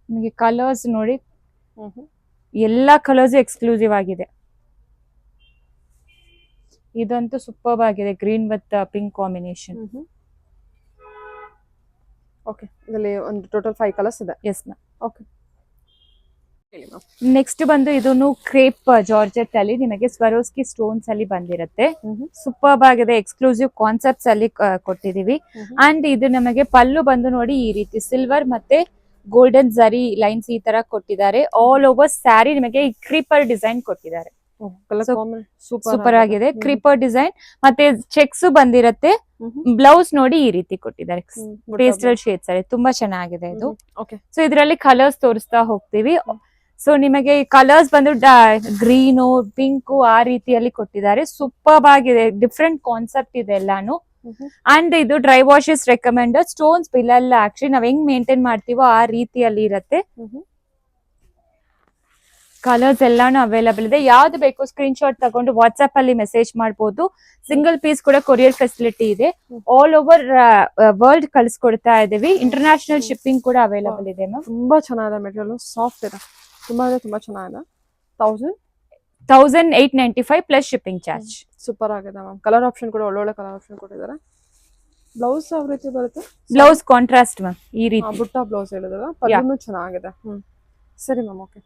ನಿಮಗೆ ಕಲರ್ಸ್ ನೋಡಿ, ಎಲ್ಲಾ ಕಲರ್ಸ್ ಎಕ್ಸ್ಕ್ಲೂಸಿವ್ ಆಗಿದೆ. ಇದಂತೂ ಸೂಪರ್ ಆಗಿದೆ, green with pink combination. Okay, ಇದರಲ್ಲಿ ಒಂದು ಟೋಟಲ್ 5 ಕಲರ್ಸ್ ಇದೆ. S ma'am. ಓಕೆ, ನೆಕ್ಸ್ಟ್ ಬಂದು ಇದನ್ನು ಕ್ರೇಪ್ ಜಾರ್ಜೆಟ್ ಅಲ್ಲಿ ನಿಮಗೆ ಸ್ವರೋಸ್ಕಿ ಸ್ಟೋನ್ಸ್ ಅಲ್ಲಿ ಬಂದಿರುತ್ತೆ. ಸೂಪರ್ ಆಗಿದೆ, ಎಕ್ಸ್ಕ್ಲೂಸಿವ್ ಕಾನ್ಸೆಪ್ಟ್ಸ್ ಅಲ್ಲಿ ಕೊಟ್ಟಿದೀವಿ. ಅಂಡ್ ಇದು ನಮಗೆ ಪಲ್ಲು ಬಂದು ನೋಡಿ ಈ ರೀತಿ ಸಿಲ್ವರ್ ಮತ್ತೆ ಗೋಲ್ಡನ್ ಜರಿ ಲೈನ್ಸ್ ಈ ತರ ಕೊಟ್ಟಿದ್ದಾರೆ. ಆಲ್ ಓವರ್ ಸ್ಯಾರಿ ನಿಮಗೆ ಈ ಕ್ರೀಪರ್ ಡಿಸೈನ್ ಕೊಟ್ಟಿದ್ದಾರೆ. ಸೂಪರ್ ಆಗಿದೆ, ಕ್ರೀಪರ್ ಡಿಸೈನ್ ಮತ್ತೆ ಚೆಕ್ಸ್ ಬಂದಿರುತ್ತೆ. ಬ್ಲೌಸ್ ನೋಡಿ ಈ ರೀತಿ ಕೊಟ್ಟಿದ್ದಾರೆ ಪೇಸ್ಟಲ್ ಶೇಡ್ಸ್ ಅಲ್ಲಿ, ತುಂಬಾ ಚೆನ್ನಾಗಿದೆ ಇದು. ಸೊ ಇದರಲ್ಲಿ ಕಲರ್ಸ್ ತೋರಿಸ್ತಾ ಹೋಗ್ತೀವಿ. ಸೊ ನಿಮಗೆ ಕಲರ್ಸ್ ಬಂದು ಗ್ರೀನು ಪಿಂಕು ಆ ರೀತಿಯಲ್ಲಿ ಕೊಟ್ಟಿದ್ದಾರೆ. ಸೂಪರ್ ಆಗಿದೆ, ಡಿಫ್ರೆಂಟ್ ಕಾನ್ಸೆಪ್ಟ್ ಇದೆ ಎಲ್ಲಾನು. ಅಂಡ್ ಇದು dry wash is recommended. Stones ಬೀಳಲ್ಲ, ಆಕ್ಚುಲಿ ನಾವ್ ಹೆಂಗ್ ಮೇಂಟೈನ್ ಮಾಡ್ತೀವೋ ಆ ರೀತಿಯಲ್ಲಿ ಇರತ್ತೆ. ಕಲರ್ಸ್ ಎಲ್ಲಾನು ಅವೈಲಬಲ್ ಇದೆ. ಯಾವ್ದು ಬೇಕು ಸ್ಕ್ರೀನ್ ಶಾಟ್ ತಗೊಂಡು ವಾಟ್ಸ್ಆಪ್ ಅಲ್ಲಿ ಮೆಸೇಜ್ ಮಾಡಬಹುದು. ಸಿಂಗಲ್ ಪೀಸ್ ಕೂಡ ಕೊರಿಯರ್ ಫೆಸಿಲಿಟಿ ಇದೆ. ಆಲ್ ಓವರ್ ವರ್ಲ್ಡ್ ಕಳಿಸ್ಕೊಡ್ತಾ ಇದೀವಿ. ಇಂಟರ್ನ್ಯಾಷನಲ್ ಶಿಪ್ಪಿಂಗ್ ಕೂಡ ಅವೈಲಬಲ್ ಇದೆ ಮ್ಯಾಮ್. ತುಂಬಾ ಚೆನ್ನಾಗಿದೆ, ಮೆಟೀರಿಯಲ್ ಸಾಫ್ಟ್ ಇದೆ, ತುಂಬಾ ಚೆನ್ನಾಗಿದೆ. 1895 ಪ್ಲಸ್ ಶಿಪ್ಪಿಂಗ್ ಚಾರ್ಜ್. ಸೂಪರ್ ಆಗಿದೆ ಮ್ಯಾಮ್. ಕಲರ್ ಆಪ್ಷನ್ ಕೂಡ ಒಳ್ಳೊಳ್ಳೆ ಕಲರ್ ಆಪ್ಷನ್ ಕೊಟ್ಟಿದ್ದಾರೆ. ಬ್ಲೌಸ್ ಯಾವ ರೀತಿ ಬರುತ್ತೆ? ಬ್ಲೌಸ್ ಕಾಂಟ್ರಾಸ್ಟ್ ಮ್ಯಾಮ್, ಈ ರೀತಿ ಬುಟ್ಟ ಬ್ಲೌಸ್ ಹೇಳಿದ್ರೆ ಪಲ್ಲುನು ಚೆನ್ನಾಗಿದೆ. ಸರಿ ಮ್ಯಾಮ್, ಓಕೆ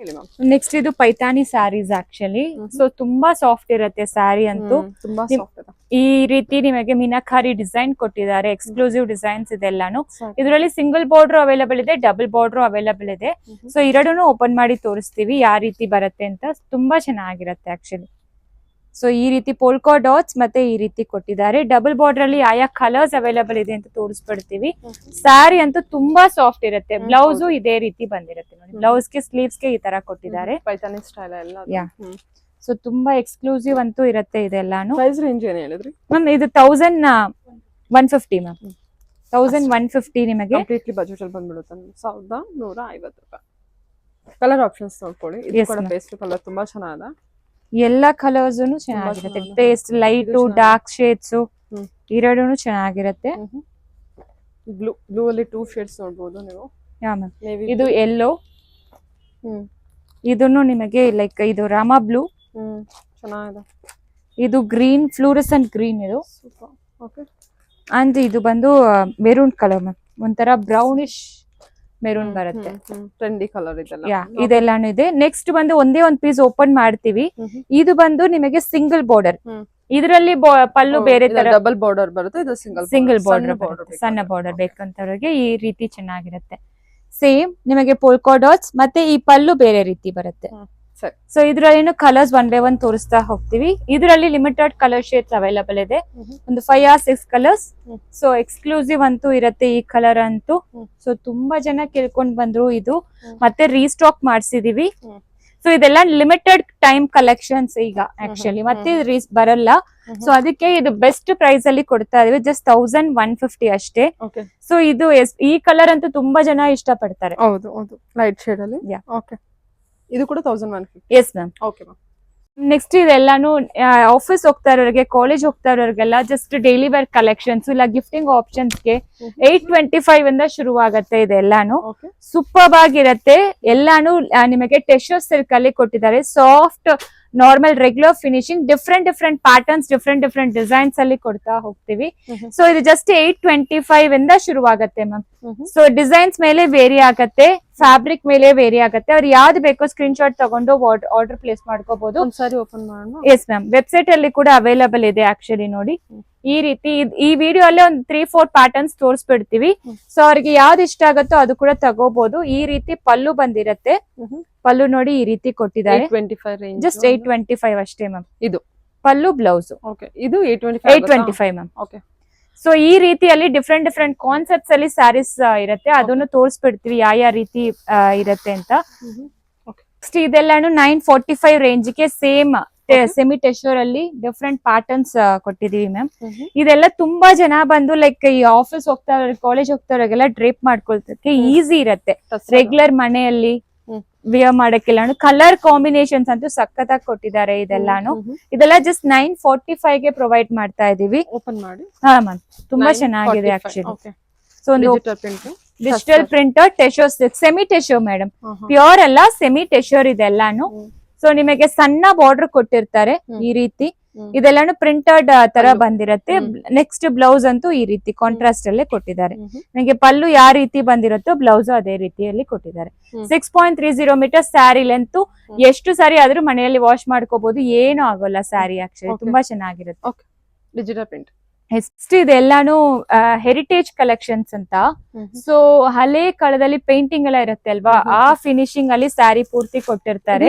ಹೇಳಿ ಮ್ಯಾಮ್. ನೆಕ್ಸ್ಟ್ ಇದು ಪೈತಾನಿ ಸ್ಯಾರೀಸ್ ಆಕ್ಚುಲಿ. ಸೊ ತುಂಬಾ ಸಾಫ್ಟ್ ಇರುತ್ತೆ ಸ್ಯಾರಿ ಅಂತೂ. ತುಂಬಾ ಸಾಫ್ಟ್ ಇದೆ. ಈ ರೀತಿ ನಿಮಗೆ ಮೀನಾಕಾರಿ ಡಿಸೈನ್ ಕೊಟ್ಟಿದ್ದಾರೆ, ಎಕ್ಸ್ಕ್ಲೂಸಿವ್ ಡಿಸೈನ್ಸ್ ಇದೆಲ್ಲಾನು. ಇದರಲ್ಲಿ ಸಿಂಗಲ್ ಬಾರ್ಡರ್ ಅವೈಲಬಲ್ ಇದೆ, ಡಬಲ್ ಬಾರ್ಡರ್ ಅವೈಲಬಲ್ ಇದೆ. ಸೊ ಎರಡನ್ನೂ ಓಪನ್ ಮಾಡಿ ತೋರಿಸ್ತೀವಿ ಯಾವ ರೀತಿ ಬರುತ್ತೆ ಅಂತ. ತುಂಬಾ ಚೆನ್ನಾಗಿರುತ್ತೆ ಆಕ್ಚುಲಿ. ಸೊ ಈ ರೀತಿ ಪೋಲ್ಕಾ ಡಾಟ್ಸ್ ಮತ್ತೆ ಈ ರೀತಿ ಕೊಟ್ಟಿದ್ದಾರೆ. ಡಬಲ್ ಬಾರ್ಡರ್ ಅಲ್ಲಿ ಆಯಾ ಕಲರ್ಸ್ ಅವೈಲಬಲ್ ಇದೆ ಅಂತ ತೋರಿಸ್ಬಿಡ್ತೀವಿ. ಸ್ಯಾರಿ ಅಂತೂ ತುಂಬಾ ಸಾಫ್ಟ್ ಇರುತ್ತೆ. ಬ್ಲೌಸ್ ಇದೇ ರೀತಿ ಬಂದಿರುತ್ತೆ ನೋಡಿ. ಬ್ಲೌಸ್ ಗೆ ಸ್ಲೀವ್ಸ್ ಗೆ ಈ ತರ ಕೊಟ್ಟಿದ್ದಾರೆ. ಪೈತಾನಿ ಸ್ಟೈಲ್ ಎಲ್ಲ. ಸೊ ತುಂಬಾ ಎಕ್ಸ್ಕ್ಲೂಸಿವ್ ಅಂತೂ ಇರುತ್ತೆ ಇದೆಲ್ಲಾನು. ಪ್ರೈಸ್ ರೇಂಜ್ ಏನು ಹೇಳಿದ್ರಿ ಮ್ಯಾಮ್? ಇದು 1150 ಮ್ಯಾಮ್. 1150 ನಿಮಗೆ ಕಂಪ್ಲೀಟ್ಲಿ ಬಜೆಟ್ ಅಲ್ಲಿ ಬಂದ್ಬಿಡುತ್ತೆ. 1150 ರೂಪಾಯಿ. ಕಲರ್ ಆಪ್ಷನ್ಸ್ ನೋಡ್ಕೊಳ್ಳಿ. ಇದು ಕೂಡ ಪೇಸ್ಟ್ ಕಲರ್ ತುಂಬಾ ಚೆನ್ನಾಗಿದೆ. ಎಲ್ಲಾ ಕಲರ್ಸ್ ಚೆನ್ನಾಗಿರುತ್ತೆ. ಪೇಸ್ಟ್, ಲೈಟ್, ಡಾರ್ಕ್ ಶೇಡ್ಸ್ ಎರಡೂ ಚೆನ್ನಾಗಿರುತ್ತೆ. ಬ್ಲೂ ಅಲ್ಲಿ 2 ಶೇಡ್ಸ್ ನೋಡಬಹುದು ನೀವು. Yeah ma'am. ಇದು ಯೆಲ್ಲೋ, ಇದನ್ನು ನಿಮಗೆ ಲೈಕ್ ಇದು ರಾಮಾ ಬ್ಲೂ ಚೆನ್ನಾಗಿದೆ. ಇದು ಗ್ರೀನ್, ಫ್ಲೂರೆಸೆಂಟ್ ಗ್ರೀನ್ ಇದು. ಓಕೆ. ಅಂಡ್ ಇದು ಬಂದು ಮೆರೂನ್ ಕಲರ್ ಮ್ಯಾಮ್, ಒಂಥರ ಬ್ರೌನಿಶ್ ಮೆರೂನ್ ಬರುತ್ತೆ. ಟ್ರೆಂಡಿ ಕಲರ್ ಇದೆಲ್ಲ. ಯಾ, ಇದೆಲ್ಲಾನು ಇದೆ. ನೆಕ್ಸ್ಟ್ ಬಂದು ಒಂದೇ ಒಂದ್ ಪೀಸ್ ಓಪನ್ ಮಾಡ್ತೀವಿ. ಇದು ಬಂದು ನಿಮಗೆ ಸಿಂಗಲ್ ಬಾರ್ಡರ್. ಇದರಲ್ಲಿ ಪಲ್ಲು ಬೇರೆ ತರ ಡಬಲ್ ಬಾರ್ಡರ್ ಬರುತ್ತೆ. ಇದು ಸಿಂಗಲ್ ಬಾರ್ಡರ್, ಸಣ್ಣ ಬಾರ್ಡರ್ ಬೇಕಂತವ್ರಿಗೆ ಈ ರೀತಿ ಚೆನ್ನಾಗಿರುತ್ತೆ. ಸೇಮ್ ನಿಮಗೆ ಪೋಲ್ಕಾ ಡಾಟ್ಸ್ ಮತ್ತೆ ಈ ಪಲ್ಲು ಬೇರೆ ರೀತಿ ಬರುತ್ತೆ. ಸೊ ಇದ್ರಲ್ಲಿ ಕಲರ್ಸ್ 1 by 1 ತೋರಿಸ್ತಾ ಹೋಗ್ತೀವಿ. ಇದರಲ್ಲಿ ಲಿಮಿಟೆಡ್ ಕಲರ್ ಶೇಡ್ಸ್ ಅವೈಲಬಲ್ ಇದೆ. ಒಂದು 5 or 6 ಕಲರ್ಸ್. ಸೊ ಎಕ್ಸ್ಕ್ಲೂಸಿವ್ ಅಂತೂ ಇರುತ್ತೆ ಈ ಕಲರ್ ಅಂತೂ. ಸೊ ತುಂಬಾ ಜನ ಕೇಳ್ಕೊಂಡ್ ಬಂದ್ರು ಇದು, ಮತ್ತೆ ರೀಸ್ಟಾಕ್ ಮಾಡ್ಸಿದೀವಿ. ಸೊ ಇದೆಲ್ಲ ಲಿಮಿಟೆಡ್ ಟೈಮ್ ಕಲೆಕ್ಷನ್ಸ್ ಈಗ ಆಕ್ಚುಲಿ, ಮತ್ತೆ ಬರಲ್ಲ. ಸೊ ಅದಕ್ಕೆ ಇದು ಬೆಸ್ಟ್ ಪ್ರೈಸ್ ಅಲ್ಲಿ ಕೊಡ್ತಾ ಇದೀವಿ. ಜಸ್ಟ್ 1150 ಅಷ್ಟೇ. ಸೊ ಇದು ಈ ಕಲರ್ ಅಂತೂ ತುಂಬಾ ಜನ ಇಷ್ಟ ಪಡ್ತಾರೆ. ಹೌದು, ಲೈಟ್ ಶೇಡ್ ಅಲ್ಲಿ. ಓಕೆ. ಇದು ಕೂಡ 1150. Yes ma'am. Okay ma'am. Next ಇದೆಲ್ಲಾನು ಆಫೀಸ್ ಹೋಗ್ತಾ ಇರೋರಿಗೆ, ಕಾಲೇಜ್ ಹೋಗ್ತಾ ಇರೋರಿಗೆಲ್ಲ ಜಸ್ಟ್ ಡೈಲಿ ವೇರ್ ಕಲೆಕ್ಷನ್ಸ್ ಇಲ್ಲ ಗಿಫ್ಟಿಂಗ್ ಆಪ್ಷನ್ಸ್ ಗೆ 825 ಇಂದ ಶುರುವಾಗತ್ತೆ. ಇದೆಲ್ಲಾನು ಸೂಪರ್ ಆಗಿರತ್ತೆ. ಎಲ್ಲಾನು ನಿಮಗೆ ಟೆಶರ್ ಸಿಲ್ಕ್ ಅಲ್ಲಿ ಕೊಟ್ಟಿದ್ದಾರೆ. Soft normal regular finishing, different patterns, different designs ಅಲ್ಲಿ ಕೊಡ್ತಾ ಹೋಗ್ತೀವಿ. ಸೊ ಇದು ಜಸ್ಟ್ 825 ಇಂದ ಶುರುವಾಗತ್ತೆ ಮ್ಯಾಮ್. ಸೊ ಡಿಸೈನ್ಸ್ ಮೇಲೆ ವೇರಿ ಆಗತ್ತೆ, ಫ್ಯಾಬ್ರಿಕ್ ಮೇಲೆ ವೇರಿ ಆಗತ್ತೆ. ಅವ್ರು ಯಾವ್ದು ಬೇಕೋ ಸ್ಕ್ರೀನ್ ಶಾಟ್ ತಗೊಂಡು ಆರ್ಡರ್ ಪ್ಲೇಸ್ ಮಾಡ್ಕೋಬಹುದು. ಓಪನ್ ಮಾಡೋಣ. Yes ma'am. ವೆಬ್ಸೈಟ್ ಅಲ್ಲಿ ಕೂಡ ಅವೈಲಬಲ್ ಇದೆ ಆಕ್ಚುಲಿ. ನೋಡಿ ಈ ರೀತಿ ಈ ವಿಡಿಯೋ ಅಲ್ಲೇ ಒಂದು 3-4 ಪ್ಯಾಟರ್ನ್ಸ್ ತೋರಿಸ್ಬಿಡ್ತೀವಿ. ಸೊ ಅವ್ರಿಗೆ ಯಾವ್ದು ಇಷ್ಟ ಆಗುತ್ತೋ ಅದು ಕೂಡ ತಗೋಬಹುದು. ಈ ರೀತಿ ಪಲ್ಲು ಬಂದಿರತ್ತೆ. ಪಲ್ಲು ನೋಡಿ ಈ ರೀತಿ ಕೊಟ್ಟಿದ್ದಾರೆ. ಜಸ್ಟ್ 825 ಅಷ್ಟೇ ಮ್ಯಾಮ್. ಇದು ಪಲ್ಲು, ಬ್ಲೌಸ್. ಇದು 825 ಮ್ಯಾಮ್. ಸೊ ಈ ರೀತಿಯಲ್ಲಿ ಡಿಫ್ರೆಂಟ್ ಕಾನ್ಸೆಪ್ಟ್ಸ್ ಅಲ್ಲಿ ಸ್ಯಾರೀಸ್ ಇರುತ್ತೆ. ಅದನ್ನು ತೋರಿಸ್ಬಿಡ್ತೀವಿ ಯಾವ ರೀತಿ ಇರತ್ತೆ ಅಂತ. ನೆಕ್ಸ್ಟ್ ಇದೆಲ್ಲಾನು 945 ರೇಂಜ್ಗೆ ಸೇಮ್ ಸೆಮಿ ಟೆಶರ್ ಅಲ್ಲಿ ಡಿಫ್ರೆಂಟ್ ಪ್ಯಾಟರ್ನ್ಸ್ ಕೊಟ್ಟಿದೀವಿ ಮ್ಯಾಮ್. ಇದೆಲ್ಲ ತುಂಬಾ ಜನ ಬಂದು ಲೈಕ್ ಈ ಆಫೀಸ್ ಹೋಗ್ತಾ ಇರೋರು, ಕಾಲೇಜ್ ಹೋಗ್ತಾ ಇರೋರಿಗೆಲ್ಲ ಡ್ರೇಪ್ ಮಾಡ್ಕೊಳ್ತಕ್ಕೆ ಈಸಿ ಇರತ್ತೆ. ರೆಗ್ಯುಲರ್ ಮನೆಯಲ್ಲಿ ವಿಯರ್ ಮಾಡಕ್ಕೆಲ್ಲ ಕಲರ್ ಕಾಂಬಿನೇಷನ್ಸ್ ಅಂತೂ ಸಖತ್ತಾಗಿ ಕೊಟ್ಟಿದ್ದಾರೆ. ಇದೆಲ್ಲ ಜಸ್ಟ್ 945 ಗೆ ಪ್ರೊವೈಡ್ ಮಾಡ್ತಾ ಇದೀವಿ. ಓಪನ್ ಮಾಡಿ. ಹಾ ಮ್ಯಾಮ್, ತುಂಬಾ ಚೆನ್ನಾಗಿದೆ ಆಕ್ಚುಲಿ. ಸೊ ಒಂದು digital printer tussar, semi tussar madam, pure ಅಲ್ಲ ಸೆಮಿ ಟೆಶರ್ ಇದೆಲ್ಲಾನು. ಸೊ ನಿಮಗೆ ಸಣ್ಣ ಬಾರ್ಡರ್ ಕೊಟ್ಟಿರ್ತಾರೆ ಈ ರೀತಿ. ಇದೆಲ್ಲಾನು ಪ್ರಿಂಟೆಡ್ ತರ ಬಂದಿರತ್ತೆ. ನೆಕ್ಸ್ಟ್ ಬ್ಲೌಸ್ ಅಂತೂ ಈ ರೀತಿ ಕಾಂಟ್ರಾಸ್ಟ್ ಅಲ್ಲೇ ಕೊಟ್ಟಿದ್ದಾರೆ. ನಿಮಗೆ ಪಲ್ಲು ಯಾವ ರೀತಿ ಬಂದಿರುತ್ತೋ ಬ್ಲೌಸ್ ಅದೇ ರೀತಿಯಲ್ಲಿ ಕೊಟ್ಟಿದ್ದಾರೆ. 6.30 ಮೀಟರ್ ಸ್ಯಾರಿ ಲೆಂತ್. ಎಷ್ಟು ಸಾರಿ ಆದ್ರೂ ಮನೆಯಲ್ಲಿ ವಾಶ್ ಮಾಡ್ಕೋಬಹುದು, ಏನು ಆಗೋಲ್ಲ ಸ್ಯಾರಿ. ಆಕ್ಚುಲಿ ತುಂಬಾ ಚೆನ್ನಾಗಿರುತ್ತೆ. Digital print. ನೆಕ್ಸ್ಟ್ ಇದೆಲ್ಲಾನು ಹೆರಿಟೇಜ್ ಕಲೆಕ್ಷನ್ಸ್ ಅಂತ. ಸೊ ಹಳೆ ಕಾಲದಲ್ಲಿ ಪೇಂಟಿಂಗ್ ಎಲ್ಲ ಇರುತ್ತೆ ಅಲ್ವಾ, ಆ ಫಿನಿಶಿಂಗ್ ಅಲ್ಲಿ ಸ್ಯಾರಿ ಪೂರ್ತಿ ಕೊಟ್ಟಿರ್ತಾರೆ.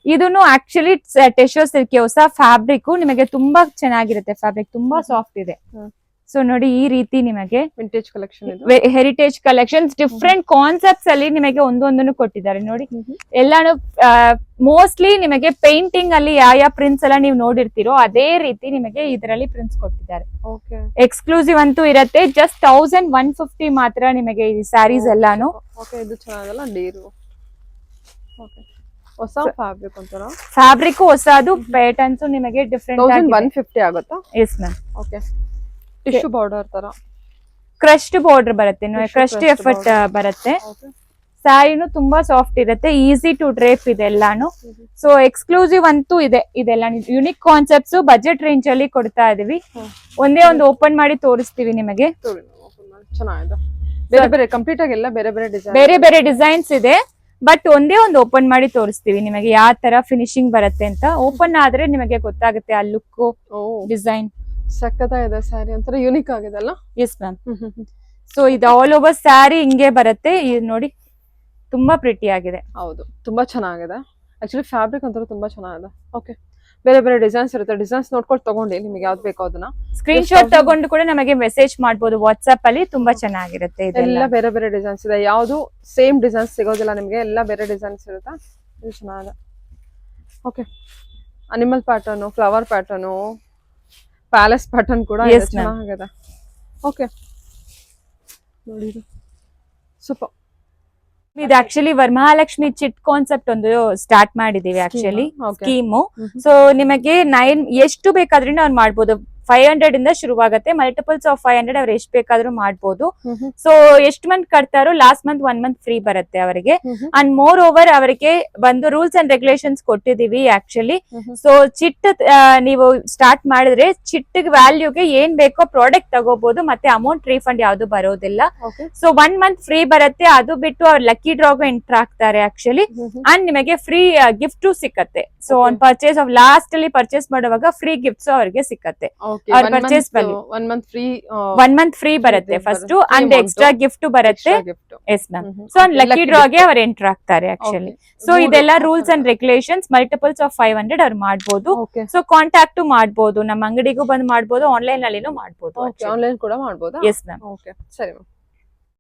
ಇದನ್ನು ಆಕ್ಚುಲಿ ಟೆಶರ್ ಸಿಲ್ಕ್ ಹೊಸ ಫ್ಯಾಬ್ರಿಕ್. ನಿಮಗೆ ತುಂಬಾ ಚೆನ್ನಾಗಿರುತ್ತೆ ಫ್ಯಾಬ್ರಿಕ್, ತುಂಬಾ ಸಾಫ್ಟ್ ಇದೆ. ಸೊ ನೋಡಿ ಈ ರೀತಿ ನಿಮಗೆ ವಿಂಟೇಜ್ ಕಲೆಕ್ಷನ್ ಇದು. ಹೆರಿಟೇಜ್ ಕಲೆಕ್ಷನ್ಸ್ ಡಿಫ್ರೆಂಟ್ ಕಾನ್ಸೆಪ್ಟ್ಸ್ ಅಲ್ಲಿ ನಿಮಗೆ ಒಂದೊಂದನ್ನು ಕೊಟ್ಟಿದ್ದಾರೆ ನೋಡಿ. ಎಲ್ಲಾನು ಮೋಸ್ಟ್ಲಿ ನಿಮಗೆ ಪೇಂಟಿಂಗ್ ಅಲ್ಲಿ ಯಾವ ಪ್ರಿಂಟ್ಸ್ ಎಲ್ಲ ನೀವು ನೋಡಿರ್ತೀರೋ ಅದೇ ರೀತಿ ನಿಮಗೆ ಇದರಲ್ಲಿ ಪ್ರಿಂಟ್ಸ್ ಕೊಟ್ಟಿದ್ದಾರೆ. ಓಕೆ, ಎಕ್ಸ್ಕ್ಲೂಸಿವ್ ಅಂತೂ ಇರತ್ತೆ. ಜಸ್ಟ್ 1150 ಮಾತ್ರ ನಿಮಗೆ ಈ ಸ್ಯಾರೀಸ್ ಎಲ್ಲಾನು. ಓಕೆ, ಇದು ಚೆನ್ನಾಗಲ್ಲ ಡೀರು. ಓಕೆ, ಹೊಸ ಫ್ಯಾಬ್ರಿಕ್ ಒಂಥರ. ಫ್ಯಾಬ್ರಿಕ್ ಹೊಸದು, ಪ್ಯಾಟರ್ನ್ಸ್ ನಿಮಗೆ ಡಿಫ್ರೆಂಟ್ 1150 ಆಗುತ್ತಾ? Yes ma'am. Okay, tissue border ತರ ಕ್ರಶ್ಡ್ ಬಾರ್ಡರ್ ಬರುತ್ತೆ, ಕ್ರಶ್ಡ್ ಎಫರ್ಟ್ ಬರುತ್ತೆ. ಸ್ಯಾರಿನು ತುಂಬಾ ಸಾಫ್ಟ್ ಇರುತ್ತೆ, ಈಸಿ ಟು ಡ್ರೇಪ್ ಇದೆಲ್ಲಾನು. ಸೊ ಎಕ್ಸ್ಕ್ಲೂಸಿವ್ ಅಂತೂ ಇದೆ. ಇದೆಲ್ಲ ಯುನಿಕ್ ಕಾನ್ಸೆಪ್ಟ್ಸ್ ಬಜೆಟ್ ರೇಂಜ್ ಅಲ್ಲಿ ಕೊಡ್ತಾ ಇದೀವಿ. ಒಂದೇ ಒಂದು ಓಪನ್ ಮಾಡಿ ತೋರಿಸ್ತೀವಿ ನಿಮಗೆ. ಚೆನ್ನಾಗಿದೆ. ಬೇರೆ ಬೇರೆ ಕಂಪ್ಲೀಟ್ ಆಗಿ ಎಲ್ಲ ಬೇರೆ ಬೇರೆ ಡಿಸೈನ್, ಬೇರೆ ಬೇರೆ ಡಿಸೈನ್ಸ್ ಇದೆ. ಬಟ್ ಒಂದೇ ಒಂದು ಓಪನ್ ಮಾಡಿ ತೋರಿಸ್ತೀವಿ ನಿಮಗೆ ಯಾವ ತರ ಫಿನಿಶಿಂಗ್ ಬರುತ್ತೆ ಅಂತ. ಓಪನ್ ಆದ್ರೆ ನಿಮಗೆ ಗೊತ್ತಾಗುತ್ತೆ ಆ ಲುಕ್, ಡಿಸೈನ್. ಸಕ್ಕತ್ತಾಗಿದೆ ಸ್ಯಾರಿ, ಒಂಥರ ಯೂನಿಕ್ ಆಗಿದೆ ಅಲ್ಲ? Yes ma'am. ಸೊ ಇದು ಆಲ್ ಓವರ್ ಸ್ಯಾರಿ ಹಿಂಗೆ ಬರುತ್ತೆ. ಇದು ನೋಡಿ ತುಂಬಾ ಪ್ರಿಟಿ ಆಗಿದೆ. ಹೌದು, ತುಂಬಾ ಚೆನ್ನಾಗಿದೆ. ಆಕ್ಚುಲಿ ಫ್ಯಾಬ್ರಿಕ್ ಒಂಥರ ತುಂಬಾ ಚೆನ್ನಾಗಿದೆ. ಓಕೆ, ಬೇರೆ ಬೇರೆ ಡಿಸೈನ್ಸ್ ಇರುತ್ತೆ. ಡಿಸೈನ್ಸ್ ನೋಡ್ಕೊಂಡು ತಗೊಂಡಿ ನಿಮಗೆ ಯಾವ್ದು ಬೇಕೋ ಅದನ್ನ ಸ್ಕ್ರೀನ್ ಶಾಟ್ ತಗೊಂಡು ಕೂಡ ನಮಗೆ ಮೆಸೇಜ್ ಮಾಡಬಹುದು ವಾಟ್ಸ್ಆಪ್ ಅಲ್ಲಿ. ತುಂಬಾ ಚೆನ್ನಾಗಿರುತ್ತೆ. ಎಲ್ಲ ಬೇರೆ ಬೇರೆ ಡಿಸೈನ್ಸ್ ಇದೆ, ಯಾವ್ದು ಸೇಮ್ ಡಿಸೈನ್ಸ್ ಸಿಗೋದಿಲ್ಲ ನಿಮಗೆ, ಎಲ್ಲ ಬೇರೆ ಡಿಸೈನ್ಸ್ ಇರುತ್ತೆ. ಇದು ಚೆನ್ನಾಗಿದೆ. Okay, animal pattern, flower pattern, palace pattern ಕೂಡ ಚೆನ್ನಾಗಿದೆ. ಓಕೆ ನೋಡಿ, ಸೂಪರ್. ಇದು ಆಕ್ಚುಲಿ ವರಮಹಾಲಕ್ಷ್ಮಿ ಚಿಟ್ ಕಾನ್ಸೆಪ್ಟ್ ಒಂದು ಸ್ಟಾರ್ಟ್ ಮಾಡಿದೀವಿ ಆಕ್ಚುಲಿ ಸ್ಕೀಮು. ಸೊ ನಿಮಗೆ 9 ಎಷ್ಟು ಬೇಕಾದ್ರೂ ಅವ್ರು ಮಾಡ್ಬೋದು. 500 ಇಂದ ಶುರುವಾಗುತ್ತೆ. ಮಲ್ಟಿಪಲ್ಸ್ ಆಫ್ 500 ಅವ್ರು ಎಷ್ಟು ಬೇಕಾದ್ರೂ ಮಾಡ್ಬೋದು. ಸೊ ಎಷ್ಟು ಮಂತ್ ಕಟ್ತಾರೋ ಲಾಸ್ಟ್ ಮಂತ್ 1 ಮಂತ್ ಫ್ರೀ ಬರುತ್ತೆ ಅವರಿಗೆ. ಅಂಡ್ ಮೋರ್ ಓವರ್ ಅವರಿಗೆ ಬಂದು ರೂಲ್ಸ್ ಅಂಡ್ ರೆಗ್ಯುಲೇಷನ್ಸ್ ಕೊಟ್ಟಿದೀವಿ ಆಕ್ಚುಲಿ. ಸೊ ಚಿಟ್ ನೀವು ಸ್ಟಾರ್ಟ್ ಮಾಡಿದ್ರೆ ಚಿಟ್ ವ್ಯಾಲ್ಯೂಗೆ ಏನ್ ಬೇಕೋ ಪ್ರಾಡಕ್ಟ್ ತಗೋಬಹುದು, ಮತ್ತೆ ಅಮೌಂಟ್ ರೀಫಂಡ್ ಯಾವ್ದು ಬರೋದಿಲ್ಲ. ಸೊ 1 ಮಂತ್ ಫ್ರೀ ಬರುತ್ತೆ. ಅದು ಬಿಟ್ಟು ಅವ್ರು ಲಕ್ಕಿ ಡ್ರಾಗ್ ಎಂಟರ್ ಆಗ್ತಾರೆ ಆಕ್ಚುಲಿ. ಅಂಡ್ ನಿಮಗೆ ಫ್ರೀ ಗಿಫ್ಟ್ ಸಿಕ್ಕತ್ತೆ. So on purchase of last ಅಲ್ಲಿ ಪರ್ಚೇಸ್ ಮಾಡುವಾಗ ಫ್ರೀ ಗಿಫ್ಟ್ಸ್ ಅವ್ರಿಗೆ ಸಿಕ್ಕತ್ತೆ. ಅವ್ರ ಪರ್ಚೇಸ್ ವ್ಯಾಲ್ಯೂ 1 ಮಂತ್ ಫ್ರೀ ಬರುತ್ತೆ ಫಸ್ಟ್. ಅಂಡ್ ಎಕ್ಸ್ಟ್ರಾ ಗಿಫ್ಟ್ ಬರುತ್ತೆ. Yes ma'am. ಸೊ ಲಕ್ಕಿ ಡ್ರಾಗೆ ಅವ್ರು ಎಂಟರ್ ಆಗ್ತಾರೆ ಆಕ್ಚುಲಿ. ಸೊ ಇದೆಲ್ಲ rules and regulations. Multiples of 500 ಅವ್ರು ಮಾಡ್ಬೋದು. ಸೊ ಕಾಂಟ್ಯಾಕ್ಟ್ ಮಾಡ್ಬೋದು, ನಮ್ಮ ಅಂಗಡಿಗೂ ಬಂದು ಮಾಡ್ಬೋದು, ಆನ್ಲೈನ್ ಅಲ್ಲಿನೂ ಮಾಡ್ಬೋದು. ಆನ್ಲೈನ್ ಕೂಡ ಮಾಡ್ಬೋದು. S ma'am. ಓಕೆ, ಸರಿ ಮ್ಯಾಮ್.